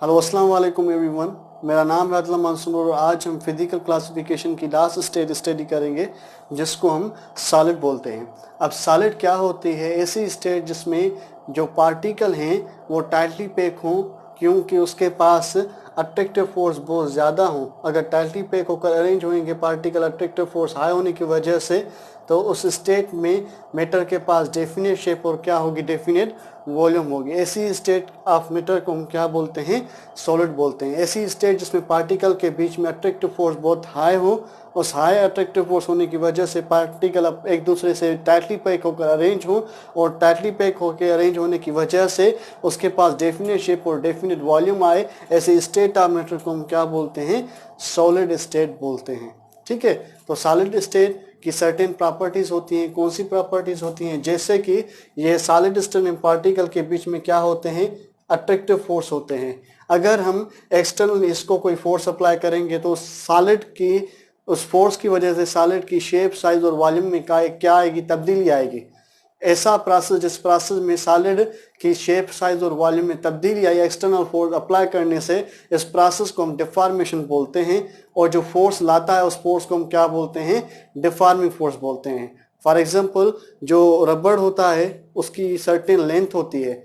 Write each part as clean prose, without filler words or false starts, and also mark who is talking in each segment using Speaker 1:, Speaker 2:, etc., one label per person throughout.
Speaker 1: Hello अस्सलाम वालेकुम everyone. मेरा नाम है अदला मंसूर और आज हम फिजिकल क्लासिफिकेशन की लास्ट स्टेज स्टडी करेंगे जिसको हम सॉलिड बोलते हैं। अब सॉलिड क्या होती है? ऐसी स्टेज जिसमें जो पार्टिकल हैं वो टाइटली पैक हों, क्योंकि उसके पास अट्रैक्टिव फोर्स बहुत ज़्यादा हो। अगर टाइटली पैक होकर अरेंज होंगे पार्टिकल अट्रैक्टिव फोर्स हाई होने की वजह से, तो उस स्टेट में मैटर के पास डेफिनेट शेप और क्या होगी, डेफिनेट वॉल्यूम होगी। ऐसी स्टेट ऑफ मैटर को हम क्या बोलते हैं? सॉलिड बोलते हैं। ऐसी स्टेट जिसमें पार्टिकल के बीच में अट्रैक्टिव फोर्स बहुत हाई हो, उस हाई अट्रैक्टिव फोर्स होने की वजह से पार्टिकल अब एक दूसरे से टाइटली पैक होकर अरेंज हो, और टाइटली पैक होकर अरेंज होने की वजह से उसके पास डेफिनेट शेप और डेफिनेट वॉल्यूम आए। ऐसे स्टेट ऑफ मैटर को हम क्या बोलते हैं? सॉलिड स्टेट बोलते हैं। ठीक है, तो सॉलिड स्टेट की सर्टेन प्रॉपर्टीज होती हैं। कौन सी प्रॉपर्टीज होती हैं? जैसे कि ये सॉलिड स्टेट में पार्टिकल के बीच में क्या होते हैं? अट्रैक्टिव फोर्स होते हैं। अगर हम एक्सटर्नल इसको कोई फोर्स अप्लाई करेंगे तो सॉलिड की उस फोर्स की वजह से सॉलिड की शेप, साइज और वॉल्यूम में क्या आएगी? तब्दीली आएगी। ऐसा प्रोसेस जिस प्रोसेस में सॉलिड की शेप, साइज और वॉल्यूम में तब्दीली आई एक्सटर्नल फोर्स अप्लाई करने से, इस प्रोसेस को हम डिफॉर्मेशन बोलते हैं। और जो फोर्स लाता है उस फोर्स को हम क्या बोलते हैं? डिफॉर्मिंग फोर्स बोलते हैं। फॉर एग्जांपल, जो रबड़ होता है उसकी सर्टेन लेंथ होती है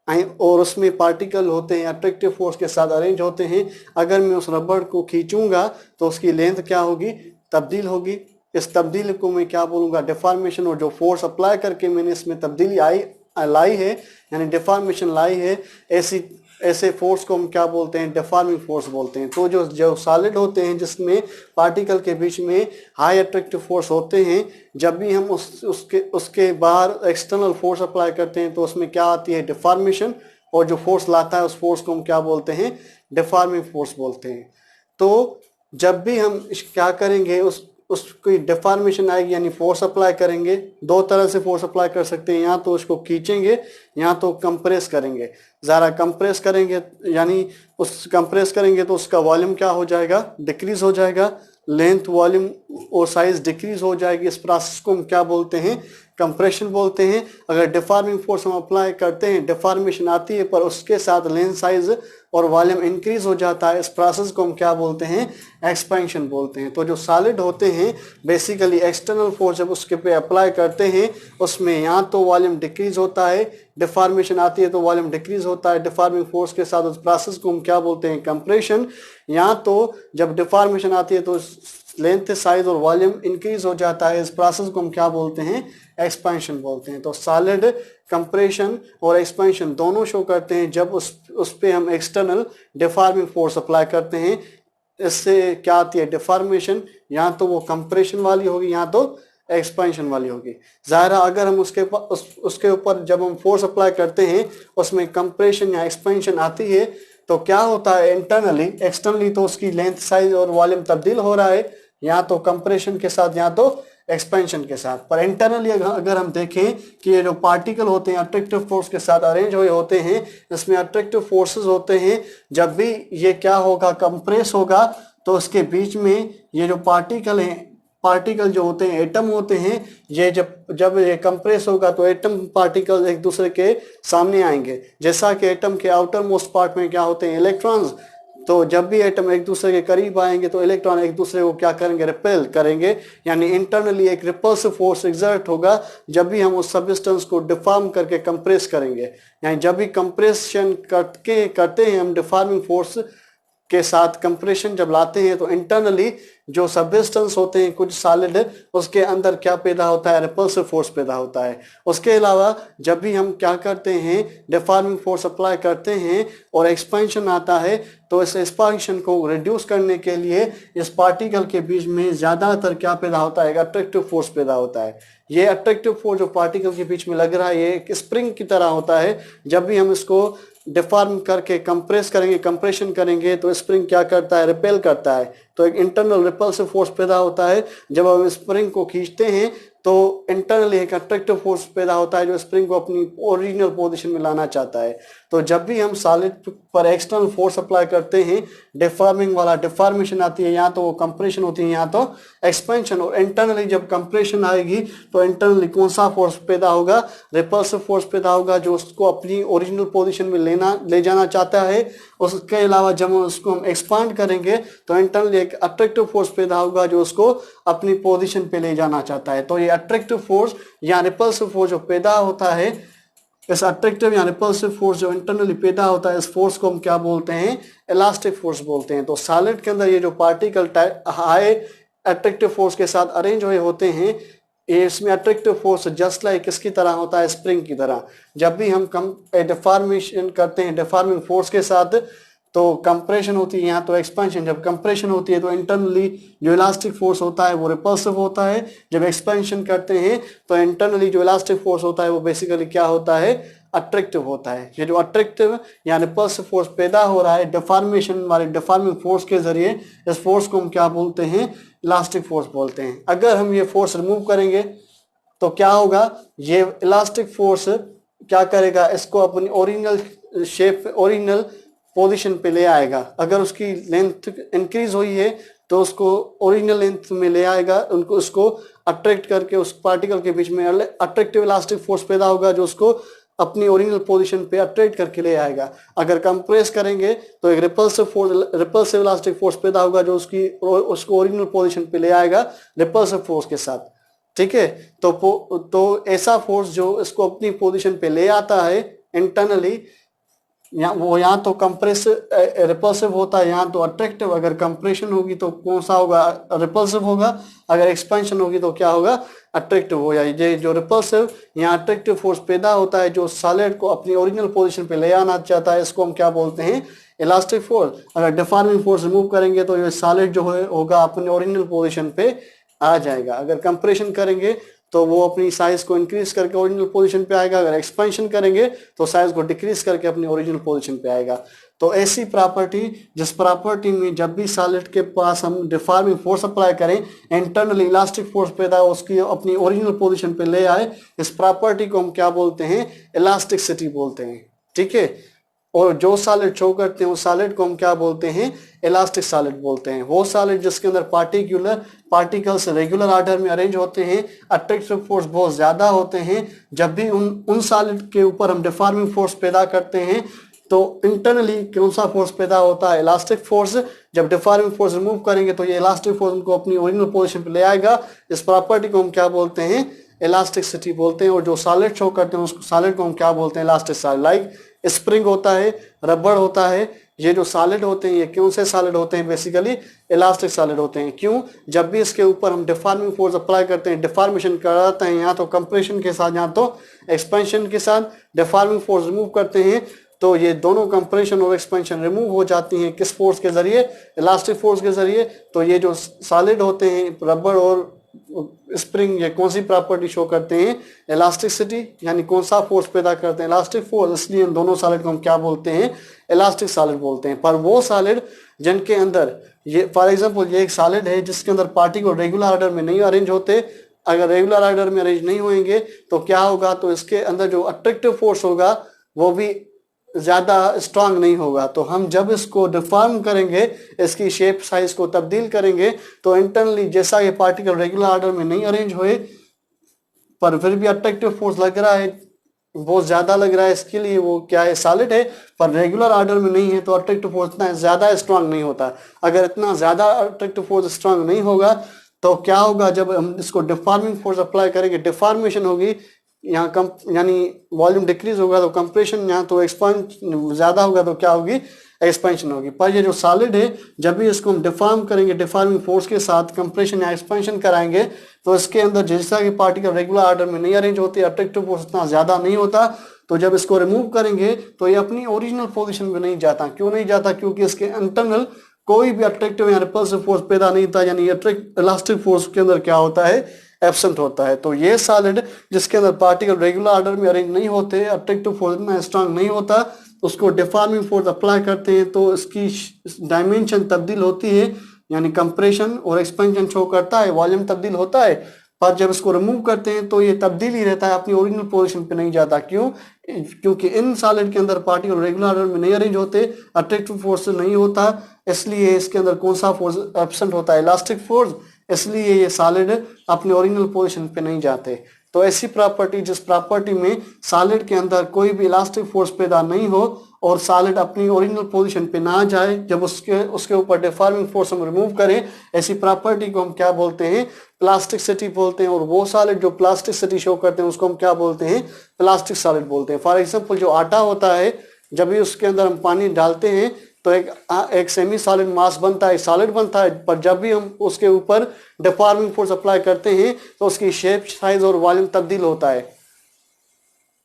Speaker 1: और उसमें पार्टिकल होते हैं अट्रैक्टिव फोर्स के साथ अरेंज होते हैं। अगर मैं उस रबड़ को खींचूंगा तो उसकी लेंथ क्या होगी? तब्दील होगी। इस तब्दीली को मैं क्या बोलूँगा? डिफॉर्मेशन। और जो फोर्स अप्लाई करके मैंने इसमें तब्दीली लाई है, यानी डिफॉर्मेशन लाई है, ऐसे फोर्स को हम क्या बोलते हैं? डिफॉर्मिंग फोर्स बोलते हैं। तो जो सॉलिड होते हैं जिसमें पार्टिकल के बीच में हाई अट्रैक्टिव फोर्स होते हैं, जब भी हम उसके बाहर एक्सटर्नल फोर्स अप्लाई करते हैं तो उसमें क्या आती है? डिफॉर्मेशन। और जो फोर्स लाता है उस फोर्स को हम क्या बोलते हैं? डिफॉर्मिंग फोर्स बोलते हैं। तो जब भी हम क्या करेंगे, उसकी डिफॉर्मेशन आएगी, यानी फोर्स अप्लाई करेंगे। दो तरह से फोर्स अप्लाई कर सकते हैं, या तो उसको खींचेंगे या तो कंप्रेस करेंगे। ज़रा कंप्रेस करेंगे, यानी उस कंप्रेस करेंगे तो उसका वॉल्यूम क्या हो जाएगा? डिक्रीज हो जाएगा। लेंथ, वॉल्यूम और साइज डिक्रीज हो जाएगी। इस प्रोसेस को हम क्या बोलते हैं? कंप्रेशन बोलते हैं। अगर डिफॉर्मिंग फोर्स हम अप्लाई करते हैं, डिफॉर्मेशन आती है पर उसके साथ लेंथ, साइज और वॉल्यूम इंक्रीज हो जाता है, इस प्रोसेस को हम क्या बोलते हैं? एक्सपेंशन बोलते हैं। तो जो सॉलिड होते हैं बेसिकली एक्सटर्नल फोर्स जब उसके पे अप्लाई करते हैं उसमें या तो वॉल्यूम डिक्रीज होता है, डिफॉर्मेशन आती है तो वॉल्यूम डिक्रीज होता है डिफॉर्मिंग फोर्स के साथ, उस प्रोसेस को हम क्या बोलते हैं? कंप्रेशन। या तो जब डिफॉर्मेशन आती है तो लेंथ, साइज और वॉल्यूम इंक्रीज हो जाता है, इस प्रोसेस को हम क्या बोलते हैं? एक्सपेंशन बोलते हैं। तो सॉलिड कंप्रेशन और एक्सपेंशन दोनों शो करते हैं जब उस पे हम एक्सटर्नल डिफॉर्मिंग फोर्स अप्लाई करते हैं। इससे क्या आती है? डिफॉर्मेशन। या तो वो कंप्रेशन वाली होगी या तो एक्सपेंशन वाली होगी। ज़ाहिर अगर हम उसके ऊपर जब हम फोर्स अप्लाई करते हैं उसमें कंप्रेशन या एक्सपेंशन आती है तो क्या होता है? इंटरनली, एक्सटर्नली तो उसकी लेंथ, साइज और वॉल्यूम तब्दील हो रहा है, या तो कंप्रेशन के साथ या तो एक्सपेंशन के साथ। पर इंटरनली अगर हम देखें कि ये जो पार्टिकल होते हैं अट्रैक्टिव फोर्स के साथ अरेंज हुए होते हैं, इसमें अट्रैक्टिव फोर्सेस होते हैं। जब भी ये क्या होगा? कंप्रेस होगा तो उसके बीच में ये जो पार्टिकल जो होते हैं, एटम होते हैं, ये जब ये कंप्रेस होगा तो एटम पार्टिकल एक दूसरे के सामने आएंगे। जैसा कि एटम के आउटर मोस्ट पार्ट में क्या होते हैं? इलेक्ट्रॉन्स। तो जब भी एटम एक दूसरे के करीब आएंगे तो इलेक्ट्रॉन एक दूसरे को क्या करेंगे? रिपेल करेंगे। यानी इंटरनली एक रिपल्सिव फोर्स एग्जर्ट होगा जब भी हम उस सब्सटेंस को डिफॉर्म करके कंप्रेस करेंगे। यानी जब भी कंप्रेशन करते हैं हम डिफॉर्मिंग फोर्स के साथ, कंप्रेशन जब लाते हैं तो इंटरनली जो सब्सटेंस होते हैं कुछ सॉलिड, उसके अंदर क्या पैदा होता है? रिपल्सिव फोर्स पैदा होता है। उसके अलावा जब भी हम क्या करते हैं? डिफॉर्मिंग फोर्स अप्लाई करते हैं और एक्सपेंशन आता है तो इस एक्सपेंशन को रिड्यूस करने के लिए इस पार्टिकल के बीच में ज़्यादातर क्या पैदा होता है? अट्रैक्टिव फोर्स पैदा होता है। ये अट्रैक्टिव फोर्स जो पार्टिकल के बीच में लग रहा है ये एक स्प्रिंग की तरह होता है। जब भी हम इसको डिफॉर्म करके कंप्रेस करेंगे, कंप्रेशन करेंगे तो स्प्रिंग क्या करता है? रिपेल करता है। तो एक इंटरनल रिपल्सिव फोर्स पैदा होता है। जब हम स्प्रिंग को खींचते हैं तो इंटरनली एक अट्रैक्टिव फोर्स पैदा होता है जो स्प्रिंग को अपनी ओरिजिनल पोजीशन में लाना चाहता है। तो जब भी हम सॉलिड पर एक्सटर्नल फोर्स अप्लाई करते हैं, डिफॉर्मिंग वाला डिफॉर्मेशन आती है, या तो वो कंप्रेशन होती है या तो एक्सपेंशन। और इंटरनली जब कंप्रेशन आएगी तो इंटरनली कौन सा फोर्स पैदा होगा? रिपल्सिव फोर्स पैदा होगा जो उसको अपनी ओरिजिनल पोजीशन में ले जाना चाहता है। उसके अलावा जब उसको हम एक्सपांड करेंगे तो इंटरनली एक अट्रैक्टिव फोर्स पैदा होगा जो उसको अपनी पोजीशन पे ले जाना चाहता है। तो ये अट्रैक्टिव फोर्स या रिपल्सिव फोर्स जो पैदा होता है, इस अट्रैक्टिव या रिपल्सिव फोर्स जो इंटरनली पैदा होता है, इस फोर्स को हम क्या बोलते हैं? इलास्टिक फोर्स बोलते हैं। तो सॉलिड के अंदर ये जो पार्टिकल हाई अट्रैक्टिव फोर्स के साथ अरेंज हुए होते हैं, ये इसमें अट्रैक्टिव फोर्स जस्ट लाइक किसकी तरह होता है? स्प्रिंग की तरह। जब भी हम डिफॉर्मेशन करते हैं डिफॉर्मिंग फोर्स के साथ तो कंप्रेशन होती है, यहाँ तो एक्सपेंशन। जब कंप्रेशन होती है तो इंटरनली जो इलास्टिक फोर्स होता है वो रिपल्सिव होता है। जब एक्सपेंशन करते हैं तो इंटरनली जो इलास्टिक फोर्स होता है वो बेसिकली क्या होता है? अट्रैक्टिव होता है। ये जो अट्रैक्टिव या रिपल्सिव फोर्स पैदा हो रहा है डिफॉर्मेशन वाले डिफॉर्मिंग फोर्स के जरिए, इस फोर्स को हम क्या बोलते हैं? इलास्टिक फोर्स बोलते हैं। अगर हम ये फोर्स रिमूव करेंगे तो क्या होगा? ये इलास्टिक फोर्स क्या करेगा? इसको अपनी ओरिजिनल शेप, ओरिजिनल पोजीशन पे ले आएगा। अगर उसकी लेंथ इंक्रीज हुई है तो उसको ओरिजिनल लेंथ में ले आएगा, उनको उसको अट्रैक्ट करके उस पार्टिकल के बीच में अट्रैक्टिव इलास्टिक फोर्स पैदा होगा जो उसको अपनी ओरिजिनल पोजीशन पे अट्रैक्ट करके ले आएगा। अगर कंप्रेस करेंगे तो एक रिपल्सिव इलास्टिक फोर्स पैदा होगा जो उसको ओरिजिनल पोजीशन पे ले आएगा रिपल्सिव फोर्स के साथ। ठीक है, तो ऐसा फोर्स जो इसको अपनी पोजीशन पे ले आता है इंटरनली, वो यहाँ तो कंप्रेस रिपल्सिव होता है, यहाँ तो अट्रैक्टिव। अगर कंप्रेशन होगी तो कौन सा होगा? रिपल्सिव होगा। अगर एक्सपेंशन होगी तो क्या होगा? अट्रैक्टिव हो। ये जो रिपल्सिव या अट्रैक्टिव फोर्स पैदा होता है जो सॉलिड को अपनी ओरिजिनल पोजीशन पे ले आना चाहता है, इसको हम क्या बोलते हैं? Elastic force. अगर डिफॉर्मिंग फोर्स रिमूव करेंगे तो ये सॉलिड जो होगा अपनी ओरिजिनल पोजीशन पे आ जाएगा। अगर कंप्रेशन करेंगे तो वो अपनी साइज को इंक्रीज करके ओरिजिनल पोजीशन पे आएगा। अगर एक्सपेंशन करेंगे तो साइज को डिक्रीज करके अपनी ओरिजिनल पोजीशन पे आएगा। तो ऐसी प्रॉपर्टी, जिस प्रॉपर्टी में जब भी सॉलिड के पास हम डिफॉर्मिंग फोर्स अप्लाई करें, इंटरनली इलास्टिक फोर्स पैदा हो, उसकी अपनी ओरिजिनल पोजीशन पे ले आए, इस प्रॉपर्टी को हम क्या बोलते हैं? इलास्टिसिटी बोलते हैं। ठीक है, और जो सॉलिड शो करते हैं उस सॉलिड को हम क्या बोलते हैं? इलास्टिक सॉलिड बोलते हैं। वो सॉलिड जिसके अंदर पार्टिकल्स रेगुलर ऑर्डर में अरेंज होते हैं, अट्रैक्टिव फोर्स बहुत ज्यादा होते हैं। जब भी उन सॉलिड के ऊपर हम डिफॉर्मिंग फोर्स पैदा करते हैं तो इंटरनली कौन सा फोर्स पैदा होता है? Elastic force. जब डिफॉर्मिंग फोर्स रिमूव करेंगे तो ये इलास्टिक फोर्स उनको अपनी ओरिजिनल पोजीशन पे ले आएगा। इस प्रॉपर्टी को हम क्या बोलते हैं? इलास्टिसिटी बोलते हैं। और जो सॉलिड शो करते हैं उस सॉलिड को हम क्या बोलते हैं? Elastic solid. लाइक स्प्रिंग होता है, रबड़ होता है, ये जो सॉलिड होते हैं ये कौन से सॉलिड होते हैं? बेसिकली इलास्टिक सॉलिड होते हैं। क्यों? जब भी इसके ऊपर हम डिफॉर्मिंग फोर्स अप्लाई करते हैं, डिफॉर्मेशन कराते हैं, यहाँ तो कंप्रेशन के साथ यहाँ तो एक्सपेंशन के साथ, डिफॉर्मिंग फोर्स रिमूव करते हैं तो ये दोनों कंप्रेशन और एक्सपेंशन रिमूव हो जाती हैं। किस फोर्स के जरिए? इलास्टिक फोर्स के जरिए। तो ये जो सॉलिड होते हैं, रबड़ और स्प्रिंग, ये कौन सी प्रॉपर्टी शो करते हैं? इलास्टिसिटी, यानी कौन सा फोर्स पैदा करते हैं? Elastic force. इसलिए इन दोनों सॉलिड को हम क्या बोलते हैं? इलास्टिक सॉलिड बोलते हैं। पर वो सॉलिड जिनके अंदर ये, फॉर एग्जांपल ये एक सॉलिड है जिसके अंदर पार्टिकल रेगुलर ऑर्डर में नहीं अरेंज होते, अगर रेगुलर ऑर्डर में अरेंज नहीं होंगे तो क्या होगा? तो इसके अंदर जो अट्रैक्टिव फोर्स होगा वो भी ज्यादा स्ट्रांग नहीं होगा। तो हम जब इसको डिफॉर्म करेंगे, इसकी शेप साइज को तब्दील करेंगे तो इंटरनली जैसा ये पार्टिकल रेगुलर ऑर्डर में नहीं अरेंज हुए पर फिर भी अट्रैक्टिव फोर्स लग रहा है, बहुत ज्यादा लग रहा है, इसके लिए वो क्या है? सॉलिड है। पर रेगुलर ऑर्डर में नहीं है तो अट्रैक्टिव फोर्स इतना ज्यादा स्ट्रांग नहीं होता। अगर इतना ज्यादा अट्रैक्टिव फोर्स स्ट्रांग नहीं होगा तो क्या होगा? जब हम इसको डिफॉर्मिंग फोर्स अप्लाई करेंगे, डिफॉर्मेशन होगी, यहाँ कम यानी वॉल्यूम डिक्रीज होगा तो कंप्रेशन, यहाँ तो एक्सपेंशन ज्यादा होगा तो क्या होगी? एक्सपेंशन होगी। पर ये जो सॉलिड है जब भी इसको हम डिफॉर्म करेंगे, डिफॉर्मिंग फोर्स के साथ कंप्रेशन या एक्सपेंशन कराएंगे तो इसके अंदर जैसा कि पार्टिकल रेगुलर ऑर्डर में नहीं अरेंज होती, अट्रैक्टिव फोर्स इतना ज्यादा नहीं होता, तो जब इसको रिमूव करेंगे तो ये अपनी ओरिजिनल पोजीशन में नहीं जाता। क्यों नहीं जाता? क्योंकि इसके इंटरनल कोई भी अट्रैक्टिव या रिपल्सिव फोर्स पैदा नहीं था, यानी इलास्टिक फोर्स के अंदर क्या होता है? एब्सेंट होता है। तो ये सॉलिड जिसके अंदर पार्टिकल रेगुलर ऑर्डर में अरेंज नहीं होते, अट्रैक्टिव फोर्स इतना स्ट्रांग नहीं होता, उसको डिफॉर्मिंग फोर्स अप्लाई करते हैं तो इसकी डायमेंशन तब्दील होती है, यानी कंप्रेशन और एक्सपेंशन शो करता है, वॉल्यूम तब्दील होता है, पर जब इसको रिमूव करते हैं तो ये तब्दील ही रहता है, अपनी ओरिजिनल पोजीशन पे नहीं जाता। क्यों? क्योंकि इन सॉलिड के अंदर पार्टिकल रेगुलर ऑर्डर में नहीं अरेंज होते, अट्रैक्टिव फोर्स नहीं होता, इसलिए इसके अंदर कौन सा फोर्स एब्सेंट होता है? Elastic force. इसलिए ये सॉलिड अपने ओरिजिनल पोजीशन पे नहीं जाते। तो ऐसी प्रॉपर्टी, जिस प्रॉपर्टी में सॉलिड के अंदर कोई भी इलास्टिक फोर्स पैदा नहीं हो और सॉलिड अपनी ओरिजिनल पोजीशन पे ना जाए, जब उसके ऊपर डिफॉर्मिंग फोर्स हम रिमूव करें, ऐसी प्रॉपर्टी को हम क्या बोलते हैं? प्लास्टिसिटी बोलते हैं। और वो सॉलिड जो प्लास्टिसिटी शो करते हैं उसको हम क्या बोलते हैं? प्लास्टिक सॉलिड बोलते हैं। फॉर एग्जाम्पल जो आटा होता है, जब भी उसके अंदर हम पानी डालते हैं तो एक सेमी सॉलिड मास बनता है, सॉलिड बनता है, पर जब भी हम उसके ऊपर डिफॉर्मिंग फोर्स अप्लाई करते हैं तो उसकी शेप, साइज और वॉल्यूम तब्दील होता है।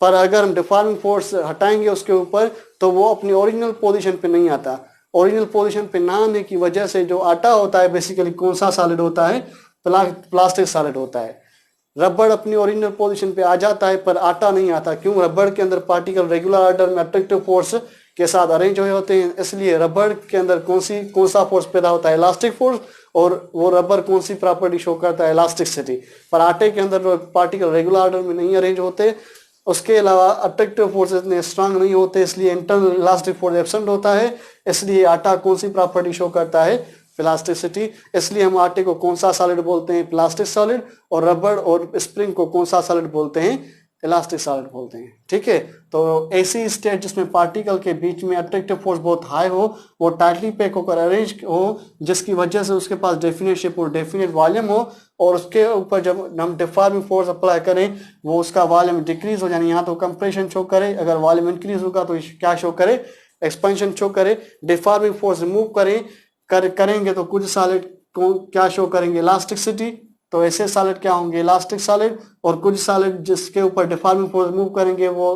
Speaker 1: पर अगर हम डिफॉर्मिंग फोर्स हटाएंगे उसके ऊपर तो वो अपनी ओरिजिनल पोजीशन पे नहीं आता। ओरिजिनल पोजीशन पे ना आने की वजह से जो आटा होता है बेसिकली कौन सा सॉलिड होता है? प्लास्टिक सॉलिड होता है। रबड़ अपनी ओरिजिनल पोजीशन पे आ जाता है पर आटा नहीं आता। क्यों? रबड़ के अंदर पार्टिकल रेगुलर ऑर्डर में अट्रैक्टिव फोर्स के साथ अरेंज हुए होते हैं, इसलिए रबड़ के अंदर कौन सा फोर्स पैदा होता है? Elastic force. और वो रबर कौन सी प्रॉपर्टी शो करता है? इलास्टिसिटी। पर आटे के अंदर पार्टिकल रेगुलर ऑर्डर में नहीं अरेंज होते, उसके अलावा अट्रैक्टिव फोर्स इतने स्ट्रांग नहीं होते, इसलिए इंटरनल इलास्टिक फोर्स एब्सेंट होता है। इसलिए आटा कौन सी प्रॉपर्टी शो करता है? प्लास्टिसिटी। इसलिए हम आटे को कौन सा सॉलिड बोलते हैं? Plastic solid. और रबड़ और स्प्रिंग को कौन सा सॉलिड बोलते हैं? इलास्टिक सॉलिड बोलते हैं। ठीक है, तो ऐसी स्टेट जिसमें पार्टिकल के बीच में अट्रैक्टिव फोर्स बहुत हाई हो, वो टाइटली पैक होकर अरेंज हो, जिसकी वजह से उसके पास डेफिनेट शेप और डेफिनेट वॉल्यूम हो, और उसके ऊपर जब हम डिफॉर्मिंग फोर्स अप्लाई करें वो उसका वॉल्यूम डिक्रीज हो, यानी यहाँ तो कंप्रेशन शो करे, अगर वॉल्यूम इंक्रीज होगा तो क्या शो करे? एक्सपेंशन शो करे। डिफॉर्मिंग फोर्स रिमूव करेंगे तो कुछ सॉलिड को क्या शो करेंगे? इलास्टिसिटी। तो ऐसे सॉलिड क्या होंगे? Elastic solid. और कुछ सॉलिड जिसके ऊपर डिफॉर्मिंग फोर्स रिमूव करेंगे वो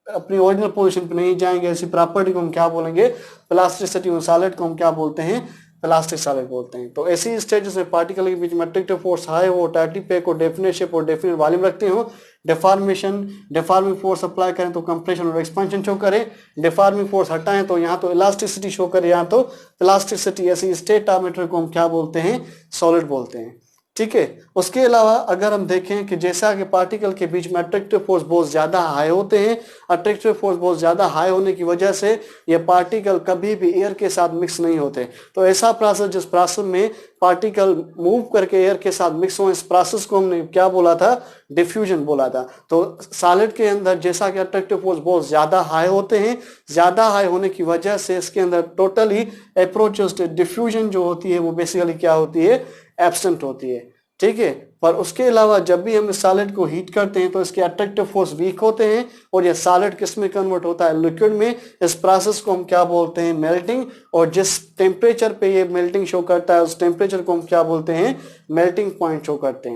Speaker 1: अपनी ओरिजिनल पोजीशन पे नहीं जाएंगे, ऐसी प्रॉपर्टी को हम क्या बोलेंगे? प्लास्टिसिटी। उन सॉलिड को हम क्या बोलते हैं? प्लास्टिक सॉलिड बोलते हैं। तो ऐसी स्टेज में पार्टिकल के बीच में अट्रैक्टिव फोर्स हाई हो, टाइटली पैक हो, डेफिनेट शेप और डेफिनेट वॉल्यूम रखते हो, डिफॉर्मिंग फोर्स अप्लाई करें तो कंप्रेशन और एक्सपेंशन शो करे, डिफॉर्मिंग फोर्स हटाएं तो यहाँ तो इलास्टिसिटी शो करे, यहाँ तो प्लास्टिसिटी। ऐसी स्टेट ऑफ मैटर को हम क्या बोलते हैं? सॉलिड बोलते हैं। ठीक है, उसके अलावा अगर हम देखें कि जैसा कि पार्टिकल के बीच में अट्रैक्टिव फोर्स बहुत ज्यादा हाई होते हैं, अट्रैक्टिव फोर्स बहुत ज्यादा हाई होने की वजह से ये पार्टिकल कभी भी एयर के साथ मिक्स नहीं होते। तो ऐसा प्रोसेस, जिस प्रोसेस में पार्टिकल मूव करके एयर के साथ मिक्स हो, इस प्रोसेस को हमने क्या बोला था? डिफ्यूजन बोला था। तो सॉलिड के अंदर जैसा कि अट्रैक्टिव फोर्स बहुत ज्यादा हाई होते हैं, ज्यादा हाई होने की वजह से इसके अंदर टोटली अप्रोच डिफ्यूजन जो होती है वो बेसिकली क्या होती है? एब्सेंट होती है। ठीक है, पर उसके अलावा जब भी हम इस सॉलिड को हीट करते हैं तो इसके अट्रैक्टिव फोर्स वीक होते हैं और ये सॉलिड किस में कन्वर्ट होता है? लिक्विड में। इस प्रोसेस को हम क्या बोलते हैं? मेल्टिंग। और जिस टेम्परेचर पे ये मेल्टिंग शो करता है उस टेम्परेचर को हम क्या बोलते हैं? मेल्टिंग पॉइंट शो कहते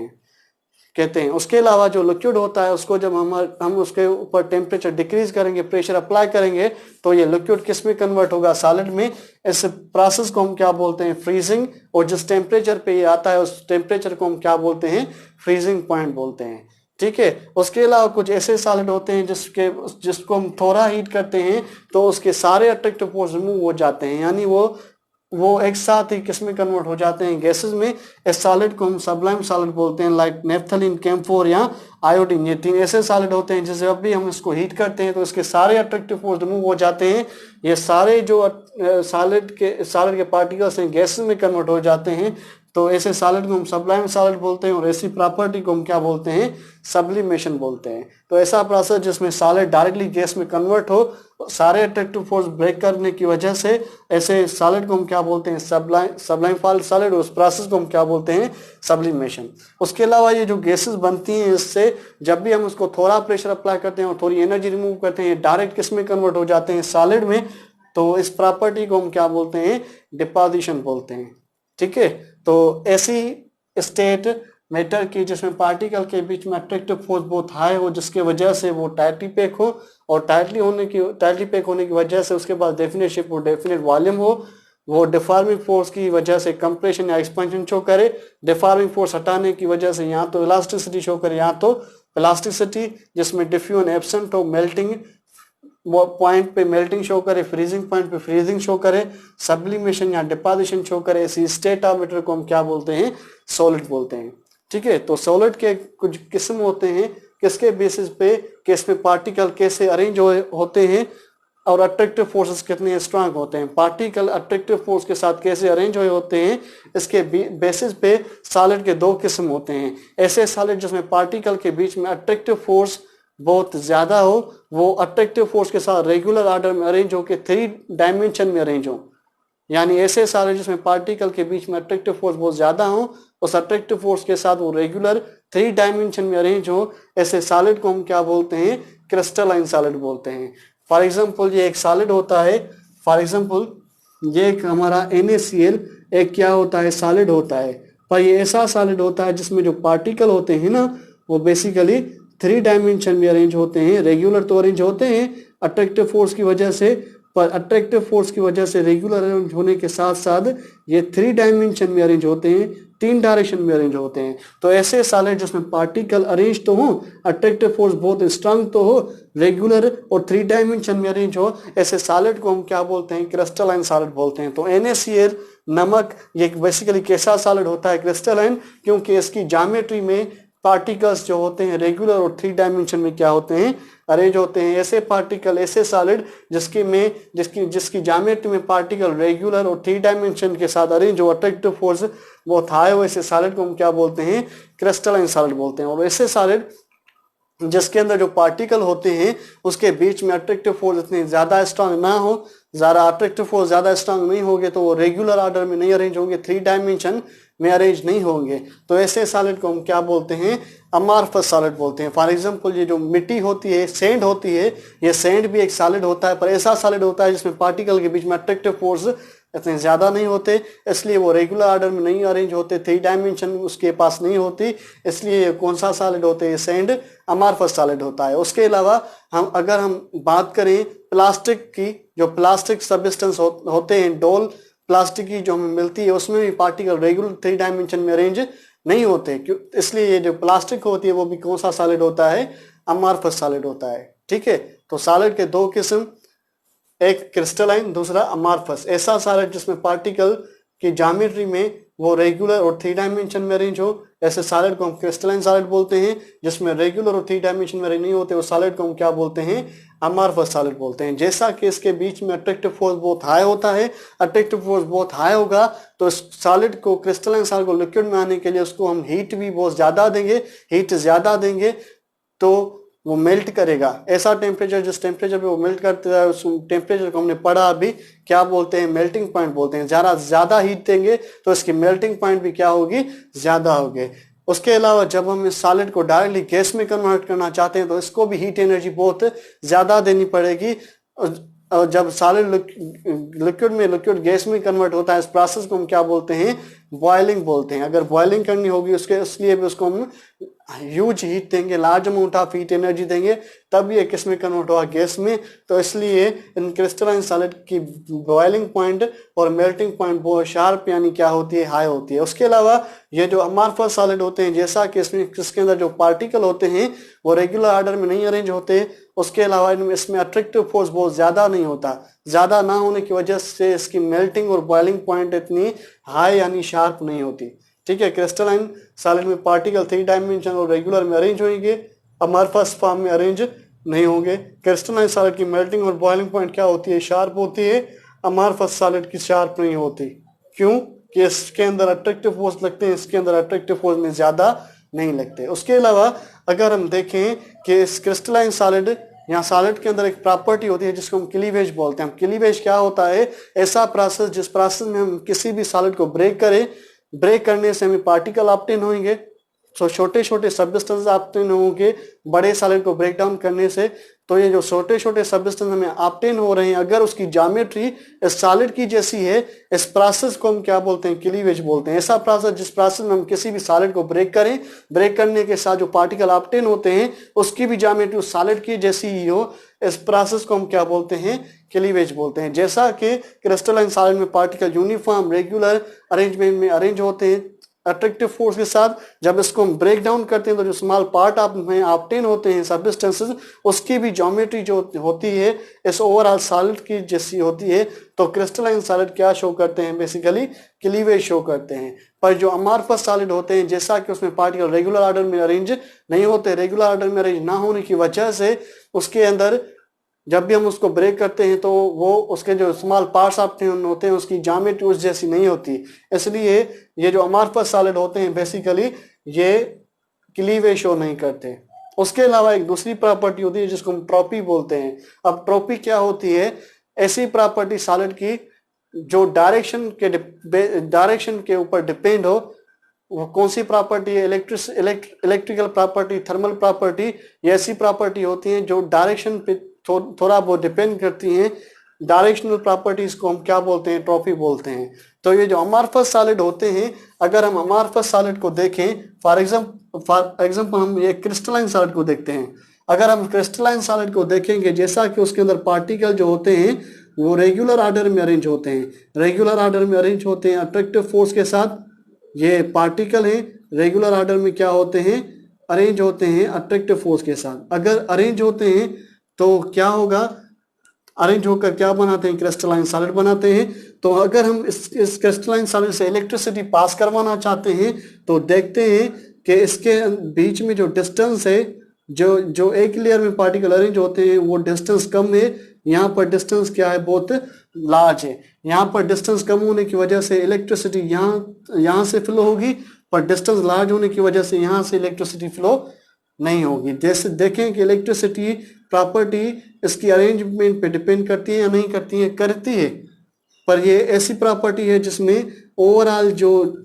Speaker 1: हैं। उसके अलावा जो लिक्विड होता है उसको जब हम उसके ऊपर टेम्परेचर डिक्रीज करेंगे, प्रेशर अप्लाई करेंगे, तो ये लिक्विड किस में कन्वर्ट होगा? सॉलिड में। इस प्रोसेस को हम क्या बोलते हैं? फ्रीजिंग। और जिस टेम्परेचर पे ये आता है उस टेम्परेचर को हम क्या बोलते हैं? फ्रीजिंग पॉइंट बोलते हैं। ठीक है, उसके अलावा कुछ ऐसे सॉलिड होते हैं जिसको हम थोड़ा हीट करते हैं तो उसके सारे अट्रैक्टिव फोर्स रिमूव हो जाते हैं, यानी वो एक साथ ही किस में कन्वर्ट हो जाते हैं? गैसेस में। इस सॉलिड को हम सब्लाइम सॉलिड बोलते हैं, लाइक नेफ्थलीन, कैम्फोर या आयोडीन। ये 3 ऐसे सॉलिड होते हैं जिसे जब भी हम इसको हीट करते हैं तो इसके सारे अट्रैक्टिव फोर्स रिमूव हो जाते हैं। ये सारे जो सॉलिड के पार्टिकल्स हैं गैसेस में कन्वर्ट हो जाते हैं। तो ऐसे सॉलिड को हम सब्लाइम सॉलिड बोलते हैं और ऐसी प्रॉपर्टी को हम क्या बोलते हैं? सब्लिमेशन बोलते हैं। तो ऐसा प्रोसेस जिसमें सॉलिड डायरेक्टली गैस में कन्वर्ट हो, सारे अट्रैक्टिव फोर्स ब्रेक करने की वजह से, ऐसे सॉलिड को हम क्या बोलते हैं? Sublime solid. उस प्रोसेस को हम क्या बोलते हैं? सब्लिमेशन। उसके अलावा ये जो गैसेस बनती हैं इससे जब भी हम उसको थोड़ा प्रेशर अप्लाई करते हैं और थोड़ी एनर्जी रिमूव करते हैं, डायरेक्ट किस में कन्वर्ट हो जाते हैं? सॉलिड में। तो इस प्रॉपर्टी को हम क्या बोलते हैं? डिपोजिशन बोलते हैं। ठीक है, तो ऐसी स्टेट मैटर की जिसमें पार्टिकल के बीच में अट्रैक्टिव फोर्स बहुत हाई हो, जिसके वजह से वो टाइटली पैक हो, और टाइटली पैक होने की वजह से उसके पास डेफिनेट शेप और डेफिनेट वॉल्यूम हो, वो डिफॉर्मिंग फोर्स की वजह से कंप्रेशन या एक्सपेंशन शो करे, डिफॉर्मिंग फोर्स हटाने की वजह से यहाँ तो इलास्टिसिटी शो करे, यहाँ तो प्लास्टिसिटी, जिसमें डिफ्यूजन एब्सेंट हो, मेल्टिंग वो पॉइंट पे मेल्टिंग शो करे, फ्रीजिंग पॉइंट पे फ्रीजिंग शो करे, सब्लिमेशन या डिपोजिशन शो करे, ऐसी स्टेट ऑफ मैटर को हम क्या बोलते हैं, सॉलिड बोलते हैं। ठीक है, तो सॉलिड के कुछ किस्म होते हैं, किसके बेसिस पे कि इसमें पार्टिकल कैसे अरेंज होते हैं और अट्रैक्टिव फोर्सेस कितने स्ट्रांग होते हैं। पार्टिकल अट्रैक्टिव फोर्स के साथ कैसे अरेंज होते हैं, इसके बेसिस पे सॉलिड के दो किस्म होते हैं। ऐसे सॉलिड जिसमें पार्टिकल के बीच में अट्रैक्टिव फोर्स बहुत ज्यादा हो, वो अट्रैक्टिव फोर्स के साथ रेगुलर ऑर्डर में अरेंज हो के 3 डायमेंशन में अरेंज हो। यानी ऐसे सॉलिड जिसमें पार्टिकल के बीच में अट्रैक्टिव फोर्स बहुत ज्यादा हो, उस अट्रैक्टिव फोर्स के साथ वो रेगुलर 3 डायमेंशन में अरेंज हो, ऐसे सॉलिड को हम क्या बोलते हैं, क्रिस्टलाइन सॉलिड बोलते हैं। फॉर एग्जाम्पल ये एक सॉलिड होता है, फॉर एग्जाम्पल ये एक हमारा NaCl एक क्या होता है, सॉलिड होता है, पर ये ऐसा सॉलिड होता है जिसमें जो पार्टिकल होते हैं ना वो बेसिकली 3 डायमेंशन में अरेंज होते हैं। रेगुलर तो अरेंज होते हैं अट्रैक्टिव फोर्स की वजह से, पर अट्रैक्टिव फोर्स की वजह से रेगुलर अरेंज होने के साथ साथ ये 3 डायमेंशन में अरेंज होते हैं, 3 डायरेक्शन में अरेंज होते हैं। तो ऐसे सॉलिड जिसमें पार्टिकल अरेंज तो हो, अट्रैक्टिव फोर्स बहुत स्ट्रांग तो हो, रेगुलर और 3 डायमेंशन में अरेंज हो, ऐसे सॉलिड को हम क्या बोलते हैं, क्रिस्टलाइन सॉलिड बोलते हैं। तो NaCl नमक ये बेसिकली कैसा सॉलिड होता है, क्रिस्टलाइन, क्योंकि इसकी ज्योमेट्री में पार्टिकल्स जो होते हैं रेगुलर और 3 डायमेंशन में क्या होते हैं, अरेंज होते हैं। ऐसे पार्टिकल, ऐसे सॉलिड जिसकी ज्योमेट्री में पार्टिकल रेगुलर और 3 डायमेंशन के साथ अरेंज हो, अट्रैक्टिव फोर्स बहुत हाई हो, ऐसे सॉलिड को हम क्या बोलते हैं, क्रिस्टलाइन सॉलिड बोलते हैं। और ऐसे सॉलिड जिसके अंदर जो पार्टिकल होते हैं उसके बीच में अट्रैक्टिव फोर्स इतनी ज्यादा स्ट्रांग ना हो, ज्यादा अट्रैक्टिव फोर्स ज्यादा स्ट्रांग नहीं होंगे तो वो रेगुलर ऑर्डर में नहीं अरेंज होंगे, 3 डायमेंशन में अरेंज नहीं होंगे। तो ऐसे सॉलिड को हम क्या बोलते हैं, अमार्फस सॉलिड बोलते हैं। फॉर एग्जांपल ये जो मिट्टी होती है, सैंड होती है, ये सैंड भी एक सॉलिड होता है, पर ऐसा सॉलिड होता है जिसमें पार्टिकल के बीच में अट्रैक्टिव फोर्स इतने ज्यादा नहीं होते, इसलिए वो रेगुलर ऑर्डर में नहीं अरेंज होते, 3 डायमेंशन उसके पास नहीं होती, इसलिए कौन सा सॉलिड होते हैं, सैंड अमार्फस सॉलिड होता है। उसके अलावा अगर हम बात करें प्लास्टिक की, जो प्लास्टिक सब्सटेंस होते हैं, डोल प्लास्टिक की जो हमें मिलती है, उसमें भी पार्टिकल रेगुलर 3 डायमेंशन में अरेंज नहीं होते, इसलिए ये जो प्लास्टिक होती है वो भी कौन सा सॉलिड होता है, अमार्फस सॉलिड होता है। ठीक है, तो सॉलिड के दो किस्म, एक क्रिस्टलाइन, दूसरा अमार्फस। ऐसा सॉलिड जिसमें पार्टिकल की ज्योमेट्री में वो रेगुलर और 3 डायमेंशन में अरेंज हो, ऐसे सॉलिड को हम क्रिस्टलाइन सॉलिड बोलते हैं। जिसमें रेगुलर और 3 डायमेंशन में अरेंज नहीं होते, वो सॉलिड को हम क्या बोलते हैं, अमार्फस सॉलिड बोलते हैं। जैसा कि इसके बीच में अट्रैक्टिव फोर्स बहुत हाई होता है, अट्रैक्टिव फोर्स बहुत हाई होगा तो इस सॉलिड को, क्रिस्टलाइन सॉलिड को लिक्विड में आने के लिए उसको हम हीट भी बहुत ज्यादा देंगे, हीट ज्यादा देंगे तो वो मेल्ट करेगा। ऐसा टेम्परेचर, जिस टेम्परेचर पे वो मेल्ट करता है उस टेम्परेचर को हमने पढ़ा अभी, क्या बोलते हैं, मेल्टिंग पॉइंट बोलते हैं। ज्यादा हीट देंगे तो इसकी मेल्टिंग पॉइंट भी क्या होगी, ज्यादा होगी। उसके अलावा जब हम इस सॉलिड को डायरेक्टली गैस में कन्वर्ट करना चाहते हैं तो इसको भी हीट एनर्जी बहुत ज्यादा देनी पड़ेगी। और जब सॉलिड लिक्विड गैस में कन्वर्ट होता है, इस प्रोसेस को हम क्या बोलते हैं, बॉइलिंग बोलते हैं। अगर बॉइलिंग करनी होगी उसके, इसलिए भी उसको हम ह्यूज हीट देंगे, large amount of heat energy देंगे, तब ये किस में कन्वर्ट होगा, गैस में। तो इसलिए इन क्रिस्टलाइन सॉलिड की बॉइलिंग पॉइंट और मेल्टिंग पॉइंट बहुत शार्प यानी क्या होती है, हाई होती है। उसके अलावा ये जो अमार्फस सॉलिड होते हैं, जैसा कि इसके अंदर जो पार्टिकल होते हैं वो रेगुलर ऑर्डर में नहीं अरेंज होते, उसके अलावा इसमें अट्रैक्टिव फोर्स बहुत ज्यादा नहीं होता, ज्यादा ना होने की वजह से इसकी मेल्टिंग और बॉइलिंग पॉइंट इतनी हाई यानी शार्प नहीं होती। ठीक है, क्रिस्टलाइन सॉलिड में पार्टिकल 3 डायमेंशन और रेगुलर में अरेंज होंगे, अमार्फस फॉर्म में अरेंज नहीं होंगे। क्रिस्टलाइन सॉलिड की मेल्टिंग और बॉइलिंग पॉइंट क्या होती है, शार्प होती है। अमार्फस सॉलिड की शार्प नहीं होती, क्यों कि इसके अंदर अट्रैक्टिव फोर्स लगते हैं, इसके अंदर अट्रैक्टिव फोर्स में ज्यादा नहीं लगते। उसके अलावा अगर हम देखें कि इस क्रिस्टलाइन सॉलिड, यहाँ सॉलिड के अंदर एक प्रॉपर्टी होती है जिसको हम क्लीवेज बोलते हैं। क्लीवेज क्या होता है, ऐसा प्रोसेस जिस प्रोसेस में हम किसी भी सॉलिड को ब्रेक करें, ब्रेक करने से हमें पार्टिकल ऑब्टेन होंगे, तो छोटे छोटे सब्सटेंस ऑब्टेन होंगे बड़े सॉलिड को ब्रेक डाउन करने से। तो ये जो छोटे छोटे सब्सटेंस हमें ऑब्टेन हो रहे हैं, अगर उसकी ज्योमेट्री इस सॉलिड की जैसी है, इस प्रोसेस को हम क्या बोलते हैं, क्लीवेज बोलते हैं। ऐसा प्रोसेस जिस प्रोसेस में हम किसी भी सॉलिड को ब्रेक करें, ब्रेक करने के साथ जो पार्टिकल ऑब्टेन होते हैं उसकी भी ज्योमेट्री उस सॉलिड की जैसी ही हो, इस प्रोसेस को हम क्या बोलते हैं, क्लीवेज बोलते हैं। जैसा कि क्रिस्टलाइन सॉलिड में पार्टिकल यूनिफॉर्म रेगुलर अरेंजमेंट में अरेंज होते हैं, अट्रैक्टिव फोर्स के साथ जब इसको हम ब्रेक डाउन करते हैं तो जो स्मॉल पार्ट आप में ऑब्टेन होते हैं सब्सटेंसेस, उसकी भी ज्योमेट्री जो होती है इस ओवरऑल सॉलिड की जैसी होती है। तो क्रिस्टलाइन सॉलिड क्या शो करते हैं, बेसिकली क्लीवेज शो करते हैं। पर जो अमॉर्फस सॉलिड होते हैं, जैसा कि उसमें पार्टिकल रेगुलर ऑर्डर में अरेंज नहीं होते, रेगुलर ऑर्डर में अरेंज ना होने की वजह से उसके अंदर जब भी हम उसको ब्रेक करते हैं तो वो उसके जो स्मॉल पार्ट्स होते हैं उसकी ज्योमेट्री उस जैसी नहीं होती। इसलिए ये जो अमॉर्फस सॉलिड होते हैं बेसिकली ये क्लीवेज शो नहीं करते। उसके अलावा एक दूसरी प्रॉपर्टी होती है जिसको हम ट्रॉपी बोलते हैं। अब ट्रॉपी क्या होती है, ऐसी प्रॉपर्टी सॉलिड की जो डायरेक्शन के ऊपर डिपेंड हो। वो कौन सी प्रॉपर्टी है, इलेक्ट्रिकल प्रॉपर्टी, थर्मल प्रॉपर्टी, ये ऐसी प्रॉपर्टी होती हैं जो डायरेक्शन पे थोड़ा बहुत डिपेंड करती हैं। डायरेक्शनल प्रॉपर्टीज को हम क्या बोलते हैं, ट्रॉपी बोलते हैं। तो ये जो अमॉर्फस सॉलिड होते हैं, अगर हम अमॉर्फस सॉलिड को देखें, फॉर एग्जांपल हम ये क्रिस्टलाइन सॉलिड को देखते हैं। अगर हम क्रिस्टलाइन सॉलिड को देखेंगे, जैसा कि उसके अंदर पार्टिकल जो होते हैं वो रेगुलर ऑर्डर में अरेंज होते हैं, रेगुलर ऑर्डर में अरेंज होते हैं अट्रैक्टिव फोर्स के साथ। ये पार्टिकल हैं रेगुलर ऑर्डर में क्या होते हैं, अरेंज होते हैं अट्रैक्टिव फोर्स के साथ। अगर अरेंज होते हैं तो क्या होगा, अरेंज होकर क्या बनाते हैं, क्रिस्टलाइन सॉलिड बनाते हैं। तो अगर हम इस क्रिस्टलाइन सॉलिड से इलेक्ट्रिसिटी पास करवाना चाहते हैं तो देखते हैं कि इसके बीच में जो डिस्टेंस है, जो एक लेयर में पार्टिकल अरेंज होते हैं वो डिस्टेंस कम है। यहाँ पर डिस्टेंस क्या है, बहुत लार्ज है। यहाँ पर डिस्टेंस कम होने की वजह से इलेक्ट्रिसिटी यहाँ से फ्लो होगी, पर डिस्टेंस लार्ज होने की वजह से यहाँ से इलेक्ट्रिसिटी फ्लो नहीं होगी। जैसे देखें कि इलेक्ट्रिसिटी प्रॉपर्टी इसकी अरेंजमेंट पे डिपेंड करती है या नहीं करती है, करती है। पर ये ऐसी प्रॉपर्टी है जिसमें ओवरऑल जो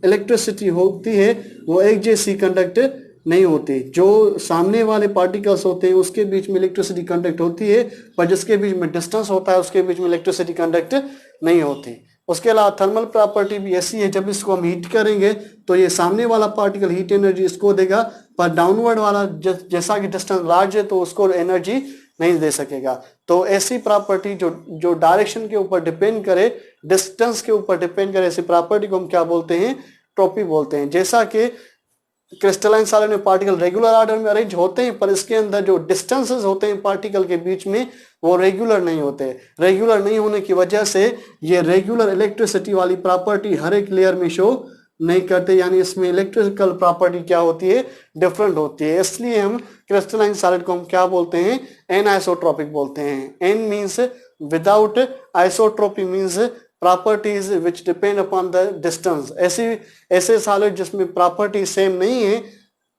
Speaker 1: इलेक्ट्रिसिटी होती है वो एक जैसी कंडक्ट नहीं होती। जो सामने वाले पार्टिकल्स होते हैं उसके बीच में इलेक्ट्रिसिटी कंडक्ट होती है, पर जिसके बीच में डिस्टेंस होता है उसके बीच में इलेक्ट्रिसिटी कंडक्ट नहीं होती। उसके अलावा थर्मल प्रॉपर्टी भी ऐसी है, जब इसको हम हीट करेंगे तो ये सामने वाला पार्टिकल हीट एनर्जी इसको देगा, पर डाउनवर्ड वाला जैसा कि डिस्टेंस लार्ज है तो उसको एनर्जी नहीं दे सकेगा। तो ऐसी प्रॉपर्टी जो डायरेक्शन के ऊपर डिपेंड करे, डिस्टेंस के ऊपर डिपेंड करे, ऐसी प्रॉपर्टी को हम क्या बोलते हैं, ट्रॉपी बोलते हैं। जैसा कि क्रिस्टलाइन सॉलिड में पार्टिकल रेगुलर ऑर्डर में अरेंज होते हैं, पर इसके अंदर जो डिस्टेंसेस होते हैं पार्टिकल के बीच में वो रेगुलर नहीं होते। रेगुलर नहीं होने की वजह से ये रेगुलर इलेक्ट्रिसिटी वाली प्रॉपर्टी हर एक लेयर में शो नहीं करते, यानी इसमें इलेक्ट्रिकल प्रॉपर्टी क्या होती है, डिफरेंट होती है। इसलिए हम क्रिस्टलाइन सॉलिड को हम क्या बोलते हैं, एनआइसोट्रोपिक बोलते हैं। An means without, isotropy means properties which depend upon the distance. ऐसे सॉलिड जिसमें प्रॉपर्टी सेम नहीं है,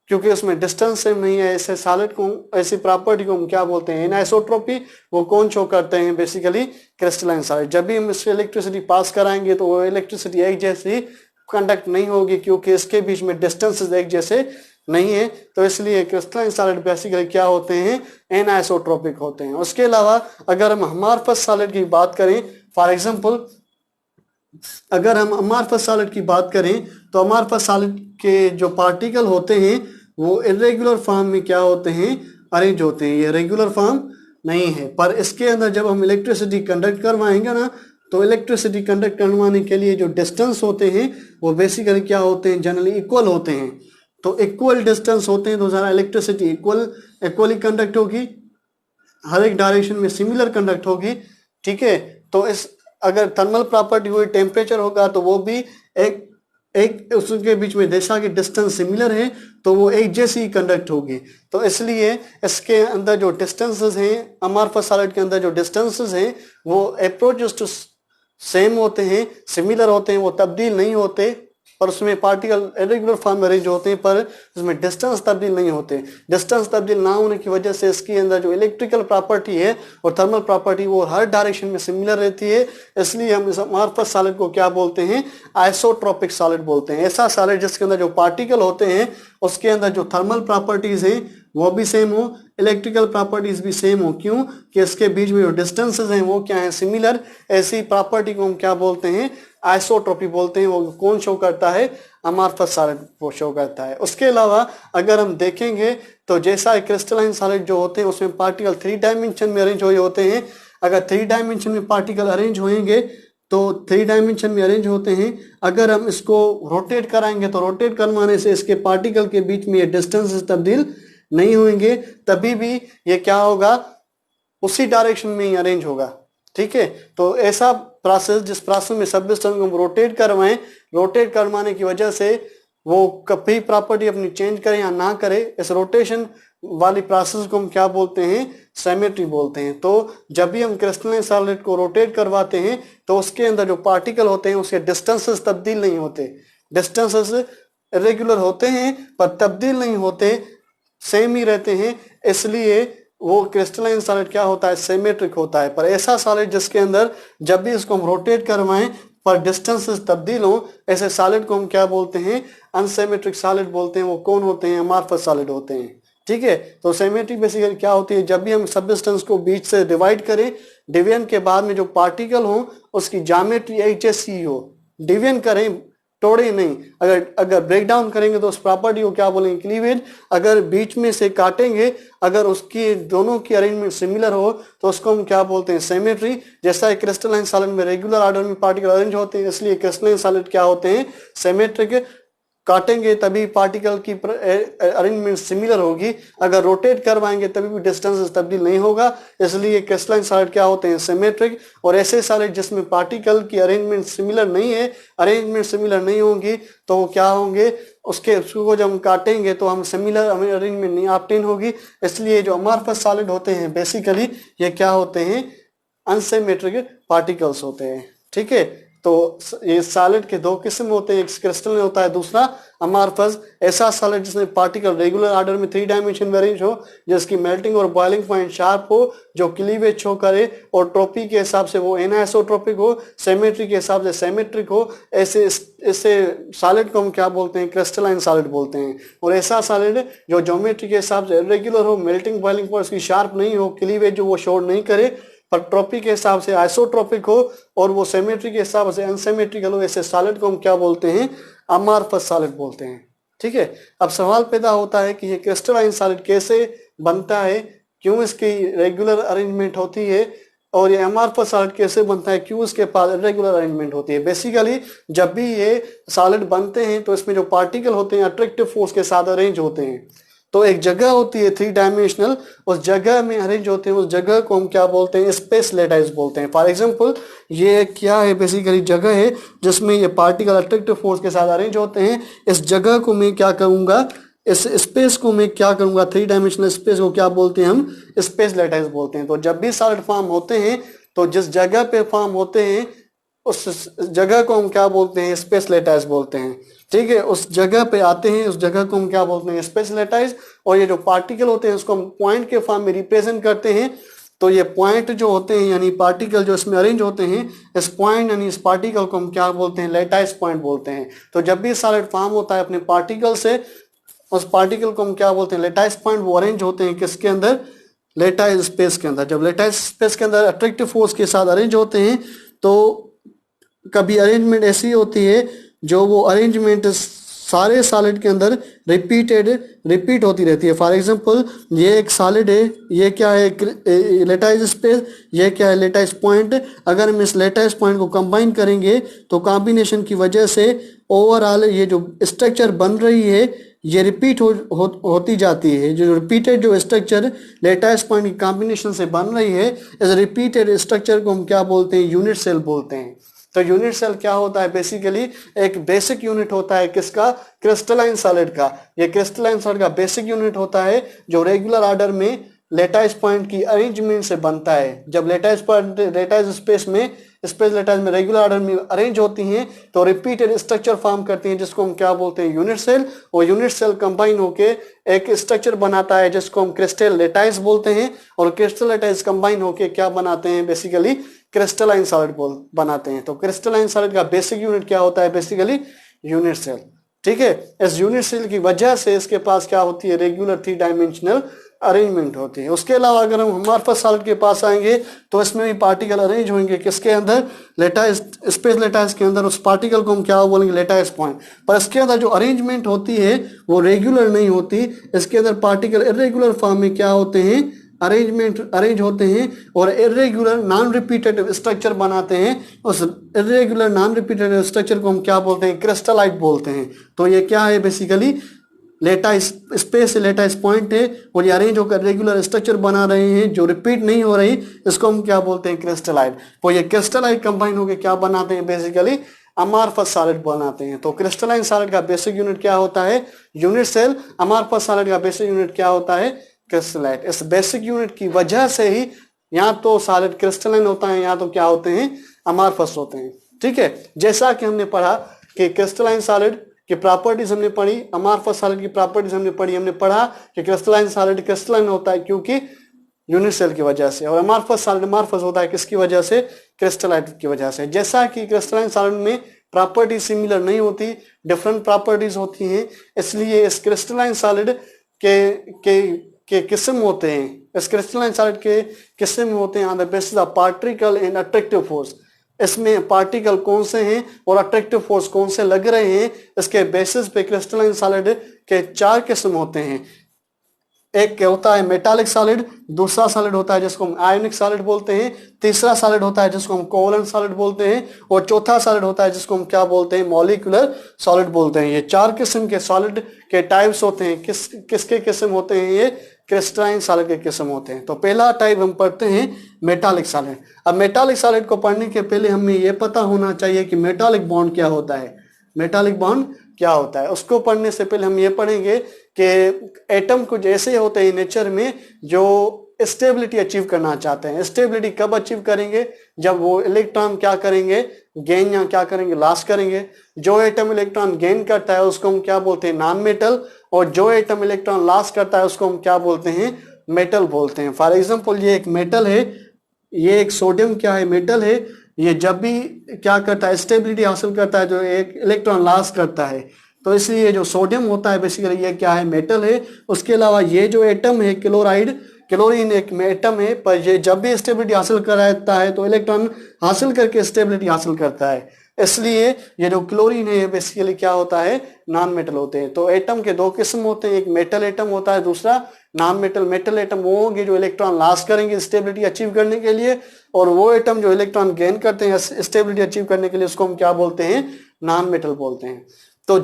Speaker 1: क्योंकि उसमें डिस्टेंस सेम नहीं है, ऐसे सॉलिड को, ऐसी प्रॉपर्टी को हम क्या बोलते हैं, एनआइसोट्रोपी। वो कौन शो करते हैं, बेसिकली क्रिस्टलाइन सॉलिड। जब भी हम इससे इलेक्ट्रिसिटी पास कराएंगे तो वो इलेक्ट्रिसिटी एक जैसी कंडक्ट नहीं होगी, क्योंकि इसके बीच में डिस्टेंसेस एक जैसे नहीं है। तो इसलिए क्रिस्टलाइन सॉलिड बेसिकली क्या होते हैं, एनआइसोट्रोपिक होते हैं। उसके अलावा अगर हम अमॉर्फस सॉलिड की बात करें, फॉर एग्जांपल अगर हम अमॉर्फस सॉलिड की बात करें तो अमॉर्फस सॉलिड के जो पार्टिकल होते हैं वो इरेगुलर फॉर्म में क्या होते हैं, अरेंज होते हैं। ये रेगुलर फॉर्म नहीं है, पर इसके अंदर जब हम इलेक्ट्रिसिटी कंडक्ट करवाएंगे ना, तो इलेक्ट्रिसिटी कंडक्ट करवाने के लिए जो डिस्टेंस होते हैं वो बेसिकली क्या होते हैं, जनरली इक्वल होते हैं। तो इक्वल डिस्टेंस होते हैं तो ज़रा इलेक्ट्रिसिटी इक्वली कंडक्ट होगी, हर एक डायरेक्शन में सिमिलर कंडक्ट होगी। ठीक है, तो इस अगर थर्मल प्रॉपर्टी हुई, टेम्परेचर होगा तो वो भी एक उसके बीच में जैसा कि डिस्टेंस सिमिलर है तो वो एक जैसी कंडक्ट होगी। तो इसलिए इसके अंदर जो डिस्टेंसेस हैं, अमॉर्फस सॉलिड के अंदर जो डिस्टेंसेस हैं वो अप्रोचेस टू सेम होते हैं, सिमिलर होते हैं, वो तब्दील नहीं होते। पर उसमें पार्टिकल इरेगुलर फॉर्म में अरेंज होते हैं, पर उसमें डिस्टेंस तब्दील नहीं होते। डिस्टेंस तब्दील ना होने की वजह से इसके अंदर जो इलेक्ट्रिकल प्रॉपर्टी है और थर्मल प्रॉपर्टी वो हर डायरेक्शन में सिमिलर रहती है। इसलिए हम इस अमॉर्फस सॉलिड को क्या बोलते हैं, आइसोट्रोपिक सॉलिड बोलते हैं। ऐसा सॉलिड जिसके अंदर जो पार्टिकल होते हैं उसके अंदर जो थर्मल प्रॉपर्टीज हैं वो भी सेम हो, इलेक्ट्रिकल प्रॉपर्टीज भी सेम हो। क्यों कि इसके बीच में जो डिस्टेंसेस हैं वो क्या है, सिमिलर। ऐसी प्रॉपर्टी को हम क्या बोलते हैं, आइसोट्रोपी बोलते हैं। वो कौन शो करता है, अमॉर्फस सॉलिड वो शो करता है। उसके अलावा अगर हम देखेंगे तो जैसा क्रिस्टलाइन सॉलिड जो होते हैं उसमें पार्टिकल 3 डायमेंशन में अरेंज हुए होते हैं। अगर 3 डायमेंशन में पार्टिकल अरेंज होंगे तो 3 डायमेंशन में अरेंज होते हैं। अगर हम इसको रोटेट कराएंगे तो रोटेट करवाने से इसके पार्टिकल के बीच में ये डिस्टेंस तब्दील नहीं होंगे, तभी भी ये क्या होगा, उसी डायरेक्शन में ही अरेंज होगा। ठीक है, तो ऐसा प्रोसेस, जिस प्रोसेस में सबस्टेंस को हम रोटेट करवाएं, रोटेट करवाने की वजह से वो कभी प्रॉपर्टी अपनी चेंज करे या ना करे, इस रोटेशन वाली प्रोसेस को हम क्या बोलते हैं, सिमेट्री बोलते हैं। तो जब भी हम क्रिस्टलाइन सॉलिड को रोटेट करवाते हैं तो उसके अंदर जो पार्टिकल होते हैं उसके डिस्टेंसेस तब्दील नहीं होते, डिस्टेंसेस इरेगुलर होते हैं पर तब्दील नहीं होते, सेम ही रहते हैं, इसलिए वो क्रिस्टलाइन सॉलिड क्या होता है, सिमेट्रिक होता है। पर ऐसा सॉलिड जिसके अंदर जब भी इसको हम रोटेट करवाएं पर डिस्टेंसेस तब्दील हो, ऐसे सॉलिड को हम क्या बोलते हैं, अनसिमेट्रिक सॉलिड बोलते हैं। वो कौन होते हैं, अमॉर्फस सॉलिड होते हैं। ठीक है, तो सिमेट्री बेसिकली क्या होती है, जब भी हम सबस्टेंस को बीच से डिवाइड करें, डिवीजन के बाद में जो पार्टिकल हो उसकी ज्योमेट्री एक जैसी हो, डिवीजन करें, तोड़े नहीं। अगर ब्रेक डाउन करेंगे तो उस प्रॉपर्टी को क्या बोलेंगे, क्लीवेज। अगर बीच में से काटेंगे, अगर उसकी दोनों की अरेंजमेंट सिमिलर हो तो उसको हम क्या बोलते हैं, सिमेट्री। जैसा क्रिस्टलाइन सॉलिड में रेगुलर ऑर्डर में पार्टिकल अरेंज होते हैं, इसलिए क्रिस्टलाइन सॉलिड क्या होते हैं, सिमेट्रिक। काटेंगे तभी पार्टिकल की अरेंजमेंट सिमिलर होगी, अगर रोटेट करवाएंगे तभी भी डिस्टेंस तब्दील नहीं होगा, इसलिए क्रिस्टलाइन सॉलिड क्या होते हैं, सिमेट्रिक। और ऐसे सॉलिड जिसमें पार्टिकल की अरेंजमेंट सिमिलर नहीं है, अरेंजमेंट सिमिलर नहीं होंगी, तो वो क्या होंगे, उसको जब हम काटेंगे तो हम सिमिलर अरेंजमेंट नहीं ऑब्टेन होगी। इसलिए जो अमॉर्फस सॉलिड होते हैं बेसिकली ये क्या होते हैं, अनसिमेट्रिक पार्टिकल्स होते हैं। ठीक है, तो ये सॉलिड के दो किस्म होते हैं, एक क्रिस्टल होता है, दूसरा अमॉर्फस। ऐसा सॉलिड जिसमें पार्टिकल रेगुलर ऑर्डर में 3 डायमेंशन में अरेंज हो, जिसकी मेल्टिंग और बॉइलिंग पॉइंट शार्प हो, जो क्लीवेज शो करे, और ट्रोपी के हिसाब से वो एनाइसोट्रोपिक हो, सिमेट्री के हिसाब से सिमेट्रिक हो, ऐसे सॉलिड को हम क्या बोलते हैं, क्रिस्टलाइन सॉलिड बोलते हैं। और ऐसा सॉलिड जो ज्योमेट्री के हिसाब से इरेगुलर हो, मेल्टिंग बॉइलिंग पॉइंट उसकी शार्प नहीं हो, क्लीवेज जो वो शो नहीं करे, पर ट्रोपी के हिसाब से आइसोट्रोपिक हो, और वो सिमेट्री के हिसाब से अनसिमेट्रिकल हो, ऐसे सॉलिड को हम क्या बोलते हैं, अमॉर्फस सॉलिड बोलते हैं। ठीक है, अब सवाल पैदा होता है कि ये क्रिस्टलाइन सॉलिड कैसे बनता है, क्यों इसकी रेगुलर अरेंजमेंट होती है, और ये अमॉर्फस सॉलिड कैसे बनता है, क्यों इसके पास इरेगुलर अरेंजमेंट होती है। बेसिकली जब भी ये सॉलिड बनते हैं तो इसमें जो पार्टिकल होते हैं अट्रैक्टिव फोर्स के साथ अरेंज होते हैं। तो एक जगह होती है 3 डायमेंशनल, उस जगह में अरेंज होते हैं, उस जगह को हम क्या बोलते हैं, स्पेस लैटिस बोलते हैं। फॉर एग्जांपल ये क्या है, बेसिकली जगह है जिसमें ये पार्टिकल अट्रैक्टिव फोर्स के साथ अरेंज होते हैं। इस जगह को मैं क्या करूंगा, इस स्पेस को मैं क्या करूंगा, 3 डायमेंशनल स्पेस को क्या बोलते हैं हम, स्पेस लैटिस बोलते हैं। तो जब भी सॉलिड फॉर्म होते हैं तो जिस जगह पे फॉर्म होते हैं उस जगह को हम क्या बोलते हैं, स्पेस लैटिस बोलते हैं। ठीक है, उस जगह पे आते हैं, उस जगह को हम क्या बोलते हैं, स्पेस लैटिस। और ये जो पार्टिकल होते हैं उसको हम पॉइंट के फॉर्म में रिप्रेजेंट करते हैं। तो ये पॉइंट जो होते हैं यानी पार्टिकल जो इसमें अरेंज होते हैं, इस पॉइंट यानी इस पार्टिकल को हम क्या बोलते हैं, लैटिस पॉइंट बोलते हैं। तो जब भी सॉलिड फॉर्म होता है अपने पार्टिकल से, उस पार्टिकल को हम क्या बोलते हैं, लैटिस पॉइंट। वो अरेंज होते हैं किसके अंदर, लैटिस स्पेस के अंदर। जब लैटिस स्पेस के अंदर अट्रैक्टिव फोर्स के साथ अरेंज होते हैं तो कभी अरेंजमेंट ऐसी होती है जो वो अरेंजमेंट सारे सॉलिड के अंदर रिपीट होती रहती है। फॉर एग्जांपल ये एक सॉलिड है, ये क्या है, लैटिस स्पेस, ये क्या है, लैटिस पॉइंट। अगर हम इस लैटिस पॉइंट को कंबाइन करेंगे तो कॉम्बिनेशन की वजह से ओवरऑल ये जो स्ट्रक्चर बन रही है ये रिपीट होती जाती है। जो रिपीटेड जो स्ट्रक्चर लैटिस पॉइंट की कॉम्बिनेशन से बन रही है, इस रिपीटेड स्ट्रक्चर को हम क्या बोलते हैं, यूनिट सेल बोलते हैं। तो यूनिट सेल क्या होता है, बेसिकली एक बेसिक यूनिट होता है किसका, क्रिस्टलाइन सॉलिड का। ये क्रिस्टलाइन सॉलिड का बेसिक यूनिट होता है जो रेगुलर ऑर्डर में लैटिस पॉइंट की अरेंजमेंट से बनता है। जब lattice point lattice space lattice में रेगुलर ऑर्डर में अरेंज होती हैं तो रिपीटेड स्ट्रक्चर फॉर्म करती हैं, जिसको हम क्या बोलते हैं, यूनिट सेल। और यूनिट सेल कंबाइन होके एक स्ट्रक्चर बनाता है जिसको हम क्रिस्टल लैटिस बोलते हैं। और क्रिस्टल लैटिस कंबाइन होके क्या बनाते हैं, बेसिकली क्रिस्टलाइन सॉलिड बनाते हैं। तो क्रिस्टलाइन सॉलिड का बेसिक यूनिट क्या होता है, बेसिकली यूनिट सेल। ठीक है, इस यूनिट सेल की वजह से इसके पास क्या होती है, रेगुलर 3 डायमेंशनल अरेंजमेंट होती है। उसके अलावा अगर हम अमॉर्फस सॉलिड के पास आएंगे तो इसमें भी पार्टिकल अरेंज होंगे किसके अंदर, लैटिस स्पेस लैटिस के अंदर। उस पार्टिकल को हम क्या बोलेंगे, लैटिस पॉइंट। पर इसके अंदर जो अरेंजमेंट होती है वो रेगुलर नहीं होती, इसके अंदर पार्टिकल इरेगुलर फॉर्म में क्या होते हैं, अरेंज होते हैं और इरेगुलर नॉन रिपीटेटिव स्ट्रक्चर बनाते हैं। उस इरेगुलर नॉन रिपीटेटिव स्ट्रक्चर को हम क्या बोलते हैं? क्रिस्टलाइट बोलते हैं। तो ये क्या है? Basically lattice space lattice point है और ये अरेंज होकर रेगुलर स्ट्रक्चर बना रहे हैं जो रिपीट नहीं हो रही, इसको हम क्या बोलते हैं? क्रिस्टलाइट। तो ये क्रिस्टलाइट कंबाइन होकर क्या बनाते हैं? बेसिकली अमारफस सॉलिड बनाते हैं। तो क्रिस्टलाइन सॉलिड का बेसिक यूनिट क्या होता है? Unit cell. अमारफस सॉलिड का बेसिक यूनिट क्या होता है? क्रिस्टलाइट। इस बेसिक यूनिट की वजह से ही या तो सॉलिड क्रिस्टलाइन होता है या तो क्या होते हैं? अमारफस होते हैं। ठीक है, जैसा कि हमने पढ़ा कि क्रिस्टलाइन सॉलिड की प्रॉपर्टीज हमने पढ़ी, अमारफस सॉलिड की प्रॉपर्टीज हमने पढ़ी। हमने पढ़ा कि क्रिस्टलाइन सॉलिड क्रिस्टलाइन होता है क्योंकि यूनिट सेल की वजह से, और अमारफस सॉलिड अमारफस होता है किसकी वजह से? क्रिस्टलाइट की वजह से। जैसा कि क्रिस्टलाइन सॉलिड में प्रॉपर्टी सिमिलर नहीं होती, डिफरेंट प्रॉपर्टीज होती हैं, इसलिए इस क्रिस्टलाइन सॉलिड के किस्म होते हैं, इस क्रिस्टलाइन सॉलिड के किस्म होते हैं on the basis of particle and attractive force. इसमें पार्टिकल कौन से हैं और अट्रैक्टिव फोर्स कौन से लग रहे हैं, इसके बेसिस पे क्रिस्टलाइन सॉलिड के 4 किस्म होते हैं। एक होता है मेटालिक सॉलिड, दूसरा सॉलिड होता है जिसको हम आयोनिक सॉलिड बोलते हैं, तीसरा सॉलिड होता है जिसको हम कोवलेंट सॉलिड बोलते हैं, और चौथा सॉलिड होता है जिसको हम क्या बोलते हैं? मॉलिक्यूलर सॉलिड बोलते हैं। ये 4 किस्म के सॉलिड के टाइप्स होते हैं। किसके किस्म होते हैं? ये क्रिस्टलाइन सॉलिड के किस्म होते हैं। तो पहला टाइप हम पढ़ते हैं मेटालिक सॉलिड। अब मेटालिक सॉलिड को पढ़ने के पहले हमें ये पता होना चाहिए कि मेटालिक बॉन्ड क्या होता है। मेटालिक बॉन्ड क्या होता है उसको पढ़ने से पहले हम ये पढ़ेंगे कि एटम कुछ ऐसे होते हैं नेचर में जो स्टेबिलिटी अचीव करना चाहते हैं। स्टेबिलिटी कब अचीव करेंगे? जब वो इलेक्ट्रॉन क्या करेंगे? गेन या क्या करेंगे? लॉस करेंगे। जो एटम इलेक्ट्रॉन गेन करता है उसको हम क्या बोलते हैं? Non metal. और जो एटम इलेक्ट्रॉन लॉस करता है उसको हम क्या बोलते हैं? मेटल बोलते हैं। फॉर एग्जाम्पल ये एक मेटल है, ये एक सोडियम क्या है? मेटल है। ये जब भी क्या करता है? स्टेबिलिटी हासिल करता है, जो एक इलेक्ट्रॉन लॉस करता है। तो इसलिए जो सोडियम होता है बेसिकली ये क्या है? मेटल है। उसके अलावा ये जो एटम है क्लोरीन एक एटम है, पर ये जब भी स्टेबिलिटी हासिल कराता है तो इलेक्ट्रॉन हासिल करके स्टेबिलिटी हासिल करता है। इसलिए ये जो क्लोरीन है ये बेसिकली क्या होता है? नॉन मेटल होते हैं। तो एटम के 2 किस्म होते हैं, एक मेटल एटम होता है, दूसरा नॉन मेटल। मेटल एटम वो होंगे जो इलेक्ट्रॉन लॉस करेंगे स्टेबिलिटी अचीव करने के लिए, और वो एटम जो इलेक्ट्रॉन गेन करते हैं स्टेबिलिटी अचीव करने के लिए उसको हम क्या बोलते हैं? नॉन मेटल बोलते हैं। तो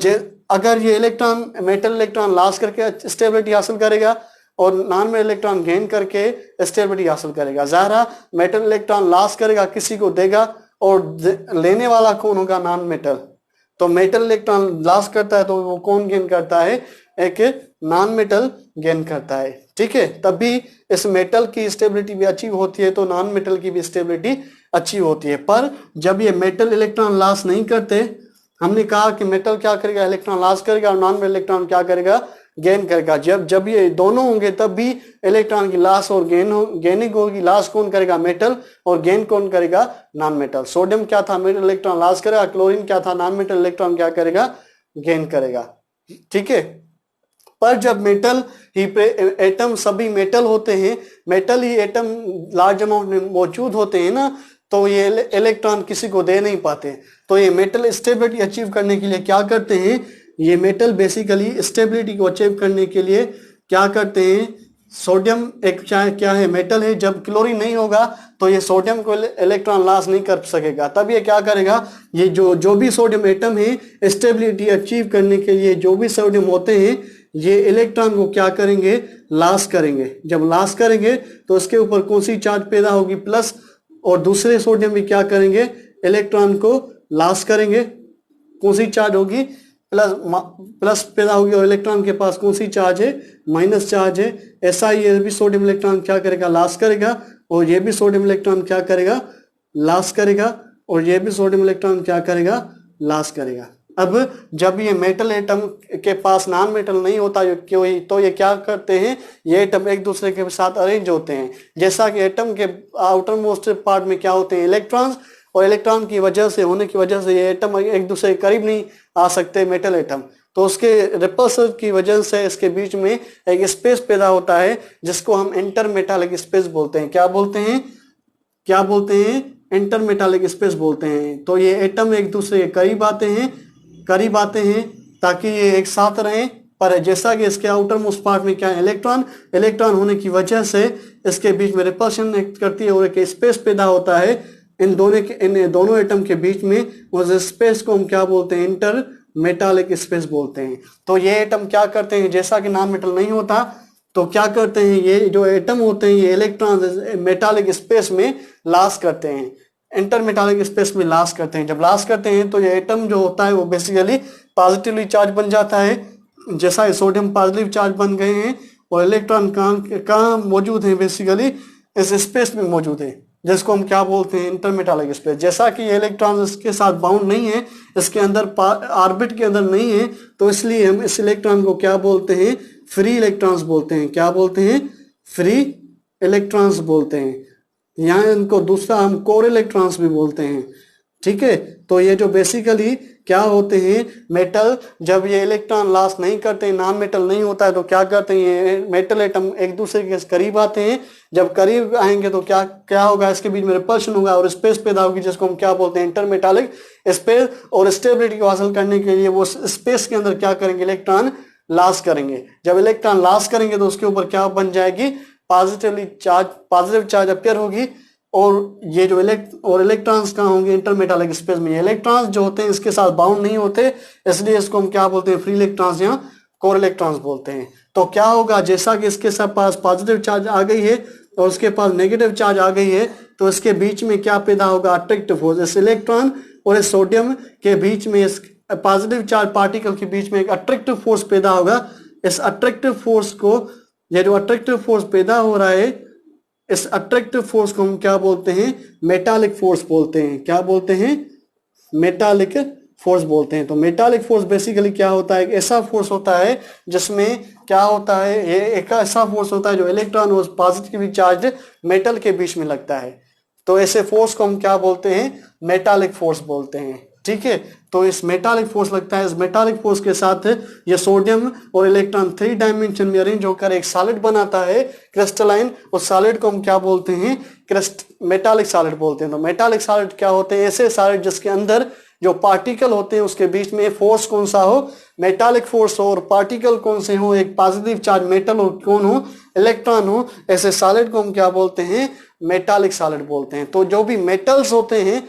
Speaker 1: अगर ये इलेक्ट्रॉन मेटल इलेक्ट्रॉन लॉस करके स्टेबिलिटी हासिल करेगा और नॉन मेटल इलेक्ट्रॉन गेन करके स्टेबिलिटी हासिल करेगा। ज़ाहिर मेटल इलेक्ट्रॉन लॉस करेगा, किसी को देगा, और लेने वाला कौन होगा? Non metal. तो मेटल इलेक्ट्रॉन लॉस करता है तो वो कौन गेन करता है? एक नॉन मेटल गेन करता है। ठीक है, तभी इस मेटल की स्टेबिलिटी भी अचीव होती है, तो नॉन मेटल की भी स्टेबिलिटी अचीव होती है। पर जब ये मेटल इलेक्ट्रॉन लॉस नहीं करते, हमने कहा कि मेटल क्या करेगा? इलेक्ट्रॉन लॉस करेगा, और नॉन मेटल इलेक्ट्रॉन क्या करेगा? गेन करेगा। जब ये दोनों होंगे तब भी इलेक्ट्रॉन की लॉस और गेनिंग होगी। लॉस कौन करेगा? मेटल, और गेन कौन करेगा? Non metal. सोडियम क्या था? मेटल इलेक्ट्रॉन लॉस करेगा। क्लोरीन क्या था? नॉन मेटल इलेक्ट्रॉन क्या करेगा? गेन करेगा। ठीक है, पर जब मेटल ही एटम सभी मेटल होते हैं, मेटल ही एटम लार्ज अमाउंट में मौजूद होते हैं ना, तो ये इलेक्ट्रॉन किसी को दे नहीं पाते। तो ये मेटल स्टेबिलिटी अचीव करने के लिए क्या करते हैं? ये मेटल बेसिकली स्टेबिलिटी को अचीव करने के लिए क्या करते हैं? सोडियम एक क्या है? मेटल है। जब क्लोरीन नहीं होगा तो ये सोडियम को इलेक्ट्रॉन लॉस नहीं कर सकेगा, तब ये क्या करेगा? ये जो भी सोडियम एटम है स्टेबिलिटी अचीव करने के लिए जो भी सोडियम होते हैं ये इलेक्ट्रॉन को क्या करेंगे? लॉस करेंगे। जब लॉस करेंगे तो उसके ऊपर कौन सी चार्ज पैदा होगी? प्लस। और दूसरे सोडियम भी क्या करेंगे? इलेक्ट्रॉन को लॉस करेंगे। कौन सी चार्ज होगी? प्लस पैदा होगी, और इलेक्ट्रॉन के पास कौन सी चार्ज है? माइनस चार्ज है। ऐसा ही ये भी सोडियम इलेक्ट्रॉन क्या करेगा? लॉस करेगा, और ये भी सोडियम इलेक्ट्रॉन क्या करेगा? लॉस करेगा, और ये भी सोडियम इलेक्ट्रॉन क्या करेगा? लॉस करेगा। अब जब ये मेटल एटम के पास नॉन मेटल नहीं होता तो ये क्या करते हैं? ये एटम एक दूसरे के साथ अरेंज होते हैं। जैसा कि एटम के आउटर मोस्ट पार्ट में क्या होते हैं? इलेक्ट्रॉन्स, और इलेक्ट्रॉन की वजह से होने की वजह से ये एटम एक दूसरे के करीब नहीं आ सकते मेटल एटम, तो उसके रिपल्सन की वजह से इसके बीच में एक स्पेस पैदा होता है जिसको हम इंटरमेटालिक स्पेस बोलते हैं। क्या बोलते हैं? क्या बोलते हैं? इंटरमेटालिक स्पेस बोलते हैं। तो ये एटम एक दूसरे के करीब आते हैं ताकि ये एक साथ रहें, पर जैसा कि इसके आउटर मोस्ट पार्ट में क्या है, इलेक्ट्रॉन, इलेक्ट्रॉन होने की वजह से इसके बीच में रिपल्शन एक्ट करती है और एक स्पेस पैदा होता है इन दोनों एटम के बीच में। उस स्पेस को हम क्या बोलते हैं, इंटर मेटालिक स्पेस बोलते हैं। तो ये एटम क्या करते हैं, जैसा कि नॉन मेटल नहीं होता तो क्या करते हैं, ये जो एटम होते हैं ये इलेक्ट्रॉन मेटालिक स्पेस में लॉस करते हैं, इंटर मेटालिक स्पेस में लॉस करते हैं। जब लॉस करते हैं तो ये एटम जो होता है वो बेसिकली पॉजिटिवली चार्ज बन जाता है, जैसा सोडियम पॉजिटिव चार्ज बन गए हैं, और इलेक्ट्रॉन कहाँ मौजूद है, बेसिकली इस स्पेस में मौजूद है, जिसको हम क्या बोलते हैं, इंटरमेटालिक स्पेस। जैसा कि ये इलेक्ट्रॉन इसके साथ बाउंड नहीं है, इसके अंदर ऑर्बिट के अंदर नहीं है, तो इसलिए हम इस इलेक्ट्रॉन को क्या बोलते हैं, फ्री इलेक्ट्रॉन्स बोलते हैं। क्या बोलते हैं, फ्री इलेक्ट्रॉन्स बोलते हैं। यहाँ इनको दूसरा हम कोर इलेक्ट्रॉन्स भी बोलते हैं। ठीक है, तो ये जो बेसिकली क्या होते हैं, मेटल जब ये इलेक्ट्रॉन लॉस नहीं करते, नॉन मेटल नहीं होता है, तो क्या करते हैं, ये मेटल एटम एक दूसरे के करीब आते हैं। जब करीब आएंगे तो क्या क्या होगा, इसके बीच में रिपल्शन होगा और स्पेस पैदा होगी, जिसको हम क्या बोलते हैं, इंटरमेटालिक स्पेस। और स्टेबिलिटी को हासिल करने के लिए वो स्पेस के अंदर क्या करेंगे, इलेक्ट्रॉन लॉस करेंगे। जब इलेक्ट्रॉन लॉस करेंगे तो उसके ऊपर क्या बन जाएगी, पॉजिटिव चार्ज अपियर होगी, और ये जो इलेक्ट्रॉन्स कहाँ होंगे, इंटरमेटालिक स्पेस में। ये इलेक्ट्रॉन्स जो होते हैं इसके साथ बाउंड नहीं होते, इसलिए इसको हम क्या बोलते हैं, फ्री इलेक्ट्रॉन्स या कोर इलेक्ट्रॉन्स बोलते हैं। तो क्या होगा, जैसा कि इसके साथ पास पॉजिटिव चार्ज आ गई है और उसके पास नेगेटिव चार्ज आ गई है, तो इसके बीच में क्या पैदा होगा, अट्रैक्टिव फोर्स। इस इलेक्ट्रॉन और इस सोडियम के बीच में, इस पॉजिटिव चार्ज पार्टिकल के बीच में एक अट्रैक्टिव फोर्स पैदा होगा। इस अट्रैक्टिव फोर्स को, ये जो अट्रैक्टिव फोर्स पैदा हो रहा है, इस अट्रैक्टिव फोर्स को हम क्या बोलते हैं, मेटालिक फोर्स बोलते हैं। क्या बोलते हैं, मेटालिक फोर्स बोलते हैं। तो मेटालिक फोर्स बेसिकली क्या होता है, एक ऐसा फोर्स होता है जिसमें क्या होता है, ये एक ऐसा फोर्स होता है जो इलेक्ट्रॉन और पॉजिटिवली चार्ज मेटल के बीच में लगता है। तो ऐसे फोर्स को हम क्या बोलते हैं, मेटालिक फोर्स बोलते हैं। ठीक है, तो इस मेटालिक फोर्स लगता है, इस मेटालिक फोर्स के साथ ये सोडियम और इलेक्ट्रॉन 3 डायमेंशन में अरेंज होकर एक सॉलिड बनाता है, क्रिस्टलाइन। उस सॉलिड को हम क्या बोलते हैं, मेटालिक सॉलिड बोलते हैं। तो मेटालिक सॉलिड क्या होते हैं, ऐसे सॉलिड जिसके अंदर जो पार्टिकल होते हैं उसके बीच में फोर्स कौन सा हो, मेटालिक फोर्स हो, और पार्टिकल कौन से हो, एक पॉजिटिव चार्ज मेटल हो, कौन हो, इलेक्ट्रॉन हो। ऐसे सॉलिड को हम क्या बोलते हैं, मेटालिक सॉलिड बोलते हैं। तो जो भी मेटल्स होते हैं,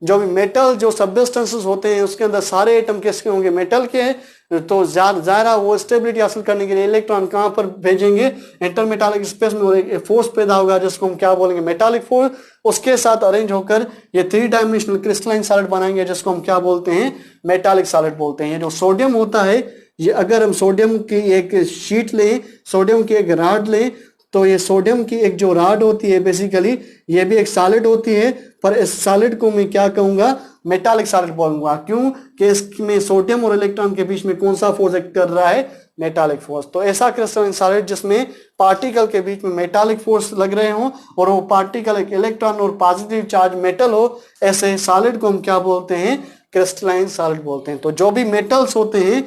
Speaker 1: जो भी मेटल जो सब्सटेंसेस होते हैं, उसके अंदर सारे एटम किसके होंगे, मेटल के हैं। तो ज़ाहिर वो स्टेबिलिटी हासिल करने के लिए इलेक्ट्रॉन कहाँ पर भेजेंगे, इंटरमेटालिक स्पेस में, और एक फोर्स पैदा होगा जिसको हम क्या बोलेंगे, मेटालिक फोर्स। उसके साथ अरेंज होकर ये 3 डायमेंशनल क्रिस्टलाइन सॉलिड बनाएंगे, जिसको हम क्या बोलते हैं, मेटालिक सॉलिड बोलते हैं। ये जो सोडियम होता है, ये अगर हम सोडियम की एक शीट लें, सोडियम की एक राड लें, तो ये सोडियम की एक जो राड होती है, बेसिकली ये भी एक सॉलिड होती है, पर इस सॉलिड को मैं क्या कहूंगा, मेटालिक सॉलिड बोलूंगा। क्यों कि इसमें सोडियम और इलेक्ट्रॉन के बीच में कौन सा फोर्स एक्ट कर रहा है, मेटालिक फोर्स। तो ऐसा क्रिस्टलाइन सॉलिड जिसमें पार्टिकल के बीच में मेटालिक फोर्स लग रहे हो और वो पार्टिकल एक इलेक्ट्रॉन और पॉजिटिव चार्ज मेटल हो, ऐसे सॉलिड को हम क्या बोलते हैं, क्रिस्टलाइन सॉलिड बोलते हैं। तो जो भी मेटल्स होते हैं,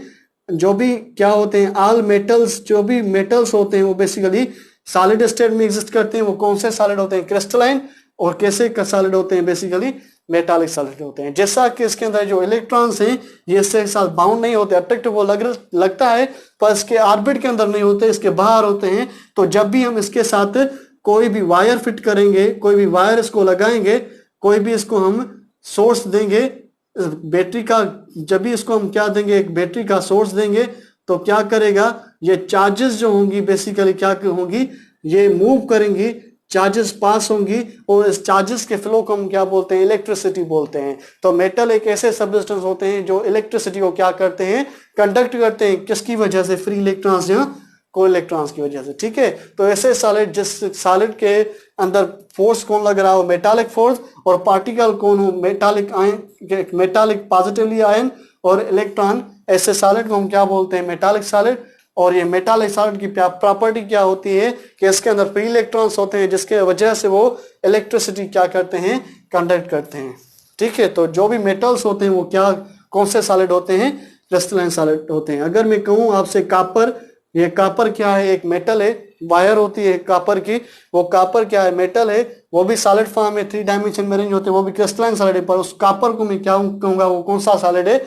Speaker 1: जो भी क्या होते हैं, ऑल मेटल्स, जो भी मेटल्स होते हैं वो बेसिकली सॉलिड स्टेट में एग्जिस्ट करते हैं। वो कौन से सॉलिड होते हैं, क्रिस्टलाइन, और कैसे सॉलिड होते हैं, बेसिकली मेटालिक सॉलिड होते हैं। जैसा कि इसके अंदर जो इलेक्ट्रॉन्स हैं ये इसके साथ बाउंड नहीं होते, अट्रैक्टिव वो लगता है, पर इसके ऑर्बिट के अंदर नहीं होते, इसके बाहर होते हैं। तो जब भी हम इसके साथ कोई भी वायर फिट करेंगे, कोई भी वायर इसको लगाएंगे, कोई भी इसको हम सोर्स देंगे बैटरी का, जब भी इसको हम क्या देंगे, एक बैटरी का सोर्स देंगे, तो क्या करेगा, ये चार्जेस जो होंगी बेसिकली क्या होंगी, ये मूव करेंगी, चार्जेस पास होंगी, और इस चार्जेस के फ्लो को हम क्या बोलते हैं, इलेक्ट्रिसिटी बोलते हैं। तो मेटल एक ऐसे सब्सटेंस होते हैं जो इलेक्ट्रिसिटी को क्या करते हैं, कंडक्ट करते हैं। किसकी वजह से, फ्री इलेक्ट्रॉन्स या को इलेक्ट्रॉन्स की वजह से। ठीक है, तो ऐसे सॉलिड, जिस सॉलिड के अंदर फोर्स कौन लग रहा हो, मेटालिक फोर्स, और पार्टिकल कौन हो, metallic ion, metallic positively ion और इलेक्ट्रॉन, ऐसे सॉलिड को हम क्या बोलते हैं, मेटालिक सॉलिड। और ये मेटालिक सॉलिड की प्रॉपर्टी क्या होती है कि इसके अंदर फ्री इलेक्ट्रॉन्स होते हैं, जिसके वजह से वो इलेक्ट्रिसिटी क्या करते हैं, कंडक्ट करते हैं। ठीक है, तो जो भी मेटल्स होते हैं वो क्या, कौन से सॉलिड होते हैं, क्रिस्टलाइन सॉलिड होते हैं। अगर मैं कहूँ आपसे कापर, ये कापर क्या है, एक मेटल है, वायर होती है कापर की, वो कापर क्या है, मेटल है, वो भी सॉलिड फॉर्म में 3 डायमेंशन में अरेंज होते हैं, वो भी क्रिस्टलाइन सॉलिड है। पर उस कापर को मैं क्या कहूँगा, वो कौन सा सॉलिड है,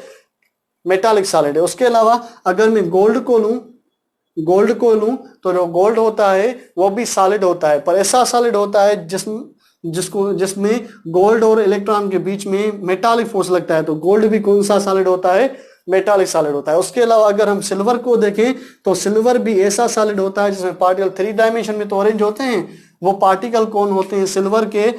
Speaker 1: मेटालिक सॉलिड है। उसके अलावा अगर मैं गोल्ड को लूं तो जो गोल्ड होता है वो भी सॉलिड होता है, पर ऐसा सॉलिड होता है जिसमें गोल्ड और इलेक्ट्रॉन के बीच में मेटालिक फोर्स लगता है। तो गोल्ड भी कौन सा सॉलिड होता है? मेटालिक सॉलिड होता है। उसके अलावा अगर हम सिल्वर को देखें तो सिल्वर भी ऐसा सॉलिड होता है जिसमें पार्टिकल 3 डायमेंशन में तो अरेंज होते हैं। वो पार्टिकल कौन होते हैं? सिल्वर के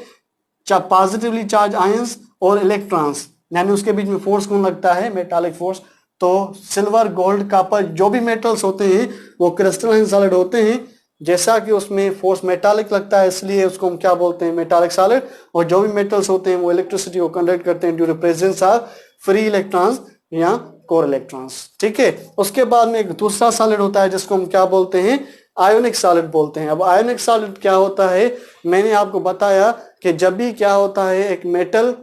Speaker 1: पॉजिटिवली चार्ज आयंस और इलेक्ट्रॉन्स, यानी उसके बीच में फोर्स कौन लगता है? Metallic force. तो सिल्वर, गोल्ड, कॉपर जो भी मेटल्स होते हैं वो क्रिस्टलाइन सॉलिड होते हैं, जैसा कि उसमें फोर्स मेटालिक लगता है इसलिए उसको हम क्या बोलते हैं? Metallic solid. और जो भी मेटल्स होते हैं वो इलेक्ट्रिसिटी को कंडक्ट करते हैं due to presence of free electrons या कोर इलेक्ट्रॉन्स। ठीक है। उसके बाद में एक दूसरा सॉलिड होता है जिसको हम क्या बोलते हैं? आयोनिक सॉलिड बोलते हैं। अब आयोनिक सॉलिड क्या होता है? मैंने आपको बताया कि जब भी क्या होता है, एक मेटल,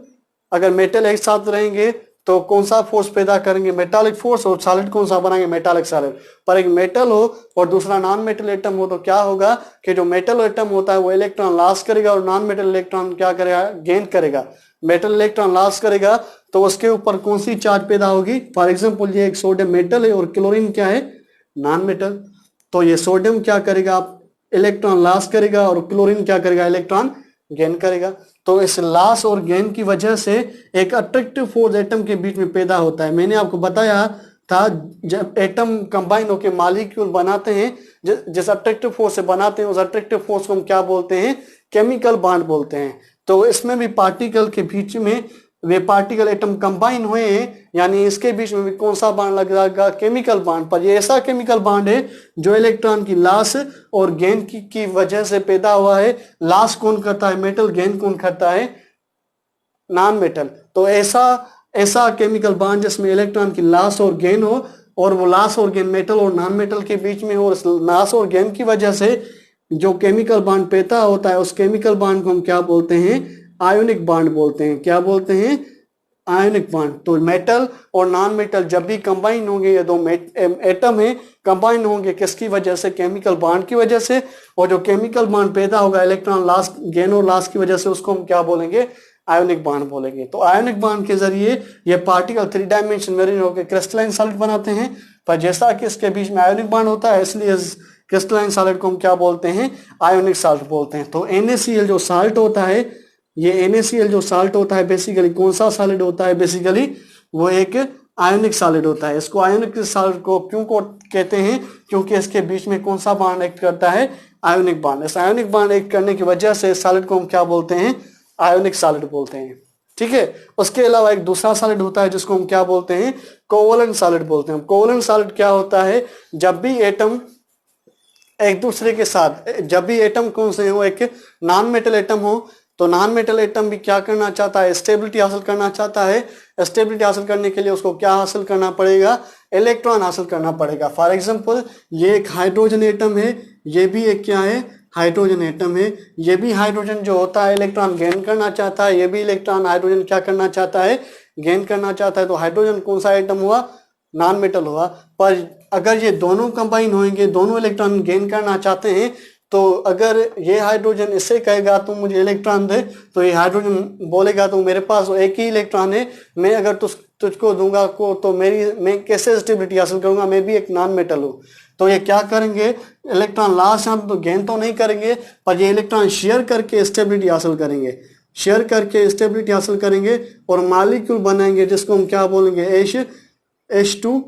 Speaker 1: अगर मेटल एक साथ रहेंगे तो कौन सा फोर्स पैदा करेंगे? Metallic force. और सॉलिड कौन सा बनाएंगे? Metallic solid. पर एक मेटल हो और दूसरा नॉन मेटल एटम हो तो क्या होगा कि जो मेटल एटम होता है वो इलेक्ट्रॉन लॉस करेगा और नॉन मेटल इलेक्ट्रॉन क्या करेगा? गेन करेगा। मेटल इलेक्ट्रॉन लॉस करेगा तो उसके ऊपर कौन सी चार्ज पैदा होगी? फॉर एग्जाम्पल ये एक सोडियम मेटल है और क्लोरीन क्या है? Non metal. तो ये सोडियम क्या करेगा? इलेक्ट्रॉन लॉस करेगा और क्लोरीन क्या करेगा? इलेक्ट्रॉन गेन करेगा। तो इस लॉस और गेन की वजह से एक अट्रैक्टिव फोर्स एटम के बीच में पैदा होता है। मैंने आपको बताया था जब एटम कंबाइन होकर मॉलिक्यूल बनाते हैं, जिस अट्रैक्टिव फोर्स से बनाते हैं उस अट्रैक्टिव फोर्स को हम क्या बोलते हैं? केमिकल बॉन्ड बोलते हैं। तो इसमें भी पार्टिकल के बीच में वे पार्टिकल एटम कंबाइन हुए हैं, यानी इसके बीच में भी कौन सा बॉन्ड लगेगा? Chemical bond. पर ये ऐसा केमिकल बॉन्ड है जो इलेक्ट्रॉन की लॉस और गेन की वजह से पैदा हुआ है। लॉस कौन करता है? मेटल। गेन कौन करता है? Non metal. तो ऐसा केमिकल बॉन्ड जिसमें इलेक्ट्रॉन की लॉस और गेन हो, और वो लॉस और गेन मेटल और नॉन मेटल के बीच में हो, और लॉस और गेन की वजह से जो केमिकल बॉन्ड पैदा होता है उस केमिकल बॉन्ड को हम क्या बोलते हैं? आयोनिक बॉन्ड बोलते हैं। क्या बोलते हैं? Ionic bond. तो मेटल और नॉन मेटल जब भी कंबाइन होंगे, ये दो एटम है, कंबाइन होंगे किसकी वजह से? केमिकल बॉन्ड की वजह से। और जो केमिकल बॉन्ड पैदा होगा इलेक्ट्रॉन लॉस, गेन और लॉस की वजह से, उसको हम क्या बोलेंगे? आयोनिक बॉन्ड बोलेंगे। तो आयोनिक बॉन्ड के जरिए ये पार्टिकल 3 डायमेंशन में होकर क्रिस्टलाइन सॉलिड बनाते हैं। पर जैसा कि इसके बीच में आयोनिक बॉन्ड होता है इसलिए क्रिस्टलाइन सॉलिड को हम क्या बोलते हैं? आयोनिक सॉल्ट बोलते हैं। तो NaCl जो साल्ट होता है, ये NaCl जो साल्ट होता है बेसिकली कौन सा सॉलिड होता है? बेसिकली वो एक आयोनिक सॉलिड होता है। इसको आयोनिक सॉलिड को क्यों कहते हैं? क्योंकि इसके बीच में कौन सा बॉन्ड एक्ट करता है? Ionic bond. इस आयोनिक बॉन्ड एक्ट करने की वजह से सॉलिड को हम क्या बोलते हैं? आयोनिक सॉलिड बोलते हैं। ठीक है। उसके अलावा एक दूसरा सॉलिड होता है जिसको हम क्या बोलते हैं? कोवलेंट सॉलिड बोलते हैं। कोवलेंट सॉलिड क्या होता है? जब भी एटम एक दूसरे के साथ, जब भी एटम कौन से हो, एक नॉन मेटल एटम हो, तो नॉन मेटल एटम भी क्या करना चाहता है? स्टेबिलिटी हासिल करना चाहता है। स्टेबिलिटी हासिल करने के लिए उसको क्या हासिल करना पड़ेगा? इलेक्ट्रॉन हासिल करना पड़ेगा। फॉर एग्जांपल ये एक हाइड्रोजन एटम है, ये भी एक क्या है? हाइड्रोजन एटम है। ये भी हाइड्रोजन जो होता है इलेक्ट्रॉन गेन करना चाहता है, ये भी इलेक्ट्रॉन हाइड्रोजन क्या करना चाहता है? गेन करना चाहता है। तो हाइड्रोजन कौन सा एटम हुआ? नॉन मेटल हुआ। पर अगर ये दोनों कंबाइन होंगे, दोनों इलेक्ट्रॉन गेन करना चाहते हैं, तो अगर ये हाइड्रोजन इससे कहेगा तुम मुझे इलेक्ट्रॉन दे, तो ये हाइड्रोजन बोलेगा तो मेरे पास एक ही इलेक्ट्रॉन है, मैं अगर तुझको दूंगा को तो मैं कैसे स्टेबिलिटी हासिल करूंगा? मैं भी एक नॉन मेटल हूँ। तो ये क्या करेंगे? इलेक्ट्रॉन लास्ट हम तो गेन तो नहीं करेंगे, पर ये इलेक्ट्रॉन शेयर करके स्टेबिलिटी हासिल करेंगे। शेयर करके स्टेबिलिटी हासिल करेंगे और मॉलिक्यूल बनाएंगे जिसको हम क्या बोलेंगे? H2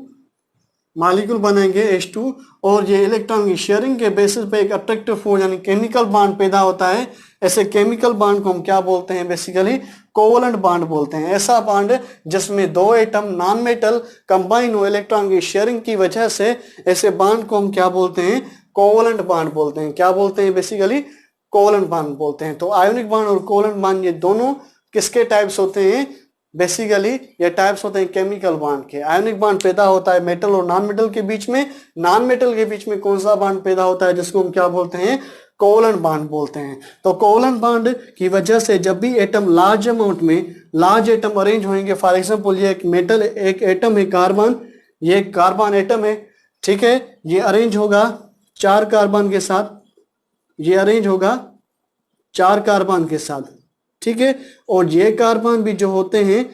Speaker 1: मॉलिक्यूल बनाएंगे H2। और ये इलेक्ट्रॉन की शेयरिंग के बेसिस पे एक अट्रैक्टिव फोर्स यानी केमिकल बॉन्ड पैदा होता है। ऐसे केमिकल बॉन्ड को हम क्या बोलते हैं? बेसिकली कोवलेंट बॉन्ड बोलते हैं। ऐसा बॉन्ड जिसमें दो एटम नॉन मेटल कंबाइन हो इलेक्ट्रॉन की शेयरिंग की वजह से, ऐसे बॉन्ड को हम क्या बोलते हैं? कोवलेंट बॉन्ड बोलते हैं। क्या बोलते हैं? बेसिकली कोवलेंट बॉन्ड बोलते हैं। तो आयोनिक बॉन्ड और कोवलेंट बॉन्ड ये दोनों किसके टाइप्स होते हैं? बेसिकली ये टाइप्स होते हैं केमिकल बॉन्ड के। आयोनिक बॉन्ड पैदा होता है मेटल और नॉन मेटल के बीच में। नॉन मेटल के बीच में कौन सा बॉन्ड पैदा होता है? जिसको हम क्या बोलते हैं? कोवलेंट बॉन्ड बोलते हैं। तो कोवलेंट बॉन्ड की वजह से जब भी एटम लार्ज अमाउंट में लार्ज एटम अरेंज होंगे, फॉर एग्जांपल ये एक मेटल एक एटम है कार्बन, ये कार्बन एटम है, ठीक है, ये अरेंज होगा 4 कार्बन के साथ, ये अरेंज होगा 4 कार्बन के साथ, ठीक है। और ये कार्बन भी जो होते हैं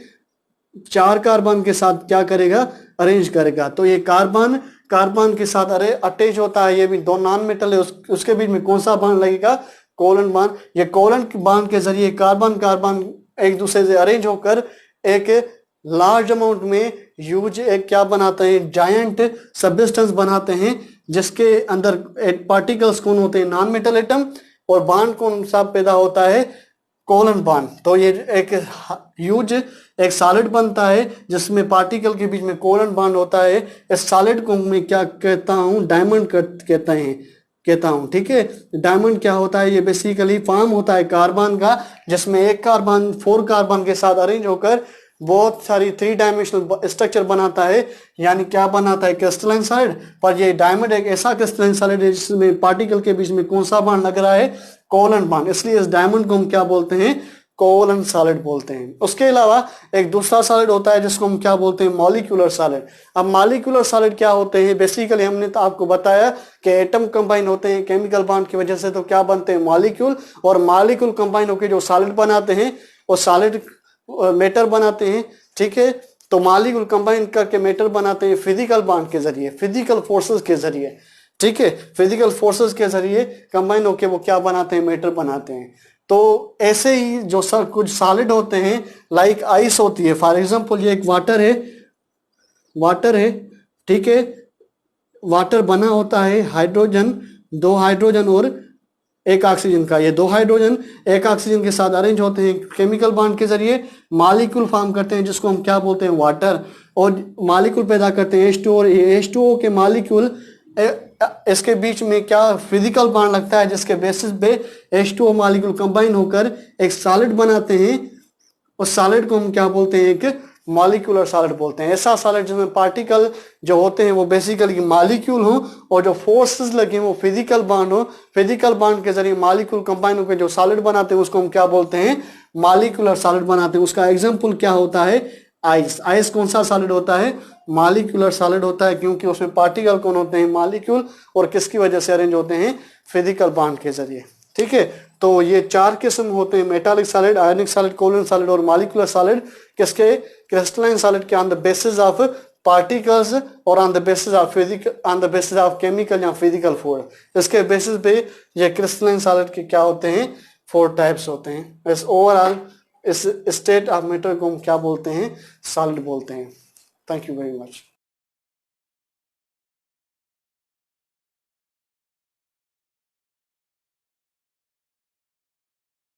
Speaker 1: 4 कार्बन के साथ क्या करेगा, अरेंज करेगा। तो ये कार्बन कार्बन के साथ अटैच होता है, ये भी दो नॉन मेटल है, उसके बीच में कौन सा बांड लगेगा, कोलन बांड। ये कोलन बांड के जरिए कार्बन कार्बन एक दूसरे से अरेंज होकर एक लार्ज अमाउंट में यूज एक क्या बनाते हैं, जायंट सब्सटेंस बनाते हैं, जिसके अंदर पार्टिकल्स कौन होते हैं, नॉन मेटल एटम, और बांड कौन सा पैदा होता है, कोलन बांड। तो ये एक ह्यूज एक सॉलिड बनता है जिसमें पार्टिकल के बीच में कोलन बांड होता है। इस सॉलिड को मैं क्या कहता हूँ, डायमंड कहता हूँ, ठीक है। डायमंड क्या होता है, ये बेसिकली फॉर्म होता है कार्बन का, जिसमें एक कार्बन 4 कार्बन के साथ अरेंज होकर बहुत सारी 3 डायमेंशनल स्ट्रक्चर बनाता है, यानी क्या बनाता है, क्रिस्टलाइन सॉलिड। पर ये डायमंड एक ऐसा क्रिस्टलाइन सॉलिड है जिसमें पार्टिकल के बीच में कौन सा बांड लग रहा है, कोलन बांड, इसलिए इस डायमंड को हम क्या बोलते हैं, कोलन सॉलिड बोलते हैं। उसके अलावा एक दूसरा सॉलिड होता है जिसको हम क्या बोलते हैं, मॉलिक्यूलर सॉलिड। अब मॉलिक्यूलर सॉलिड क्या होते हैं, बेसिकली हमने तो आपको बताया कि एटम कंबाइन होते हैं केमिकल बॉन्ड की वजह से, तो क्या बनते हैं, मॉलिक्यूल, और मॉलिक्यूल कंबाइन होकर जो सॉलिड बनाते हैं वो सॉलिड मैटर बनाते हैं, ठीक है। तो मॉलिक्यूल कंबाइन करके मैटर बनाते हैं फिजिकल बॉन्ड के जरिए, फिजिकल फोर्सेस के जरिए, ठीक है। फिजिकल फोर्सेस के जरिए कंबाइन होके वो क्या बनाते हैं, मैटर बनाते हैं। तो ऐसे ही जो कुछ सॉलिड होते हैं, लाइक आइस होती है, फॉर एग्जांपल ये एक वाटर है, ठीक है। वाटर बना होता है हाइड्रोजन, 2 हाइड्रोजन और 1 ऑक्सीजन का। ये 2 हाइड्रोजन 1 ऑक्सीजन के साथ अरेंज होते हैं केमिकल बॉन्ड के जरिए, मॉलिक्यूल फॉर्म करते हैं जिसको हम क्या बोलते हैं, वाटर, और मॉलिक्यूल पैदा करते हैं H2O, और H2O के मॉलिक्यूल इसके बीच में क्या फिजिकल बॉन्ड लगता है, जिसके बेसिस पे H2O मॉलिक्यूल कंबाइन होकर एक सॉलिड बनाते हैं। उस सॉलिड को हम क्या बोलते हैं, एक मॉलिक्यूलर सॉलिड बोलते हैं। ऐसा सॉलिड जिसमें पार्टिकल जो होते हैं वो बेसिकली मॉलिक्यूल हो, और जो फोर्सेस लगे वो फिजिकल बॉन्ड हो, फिजिकल बॉन्ड के जरिए मॉलिक्यूल कंबाइन होकर जो सॉलिड बनाते हैं उसको हम क्या बोलते हैं, मॉलिक्यूलर सॉलिड बनाते हैं। उसका एग्जांपल क्या होता है, आइस। आइस कौन सा सॉलिड होता है, मॉलिक्यूलर सॉलिड होता है, क्योंकि उसमें पार्टिकल कौन होते हैं, मॉलिक्यूल, और किसकी वजह से अरेंज होते हैं, फिजिकल बॉन्ड के जरिए, ठीक है। तो ये 4 किस्म होते हैं, metallic solid, ionic solid, covalent solid और मॉलिक्यूलर सॉलिड, किसके, क्रिस्टलाइन सॉलिड के, on the basis of particles और on the basis of chemical या फिजिकल फोर्स। इसके बेसिस पे ये क्रिस्टलाइन सॉलिड के क्या होते हैं, 4 टाइप्स होते हैं। इस ओवरऑल इस स्टेट ऑफ मैटर को हम क्या बोलते हैं, सॉलिड बोलते हैं। Thank you very much.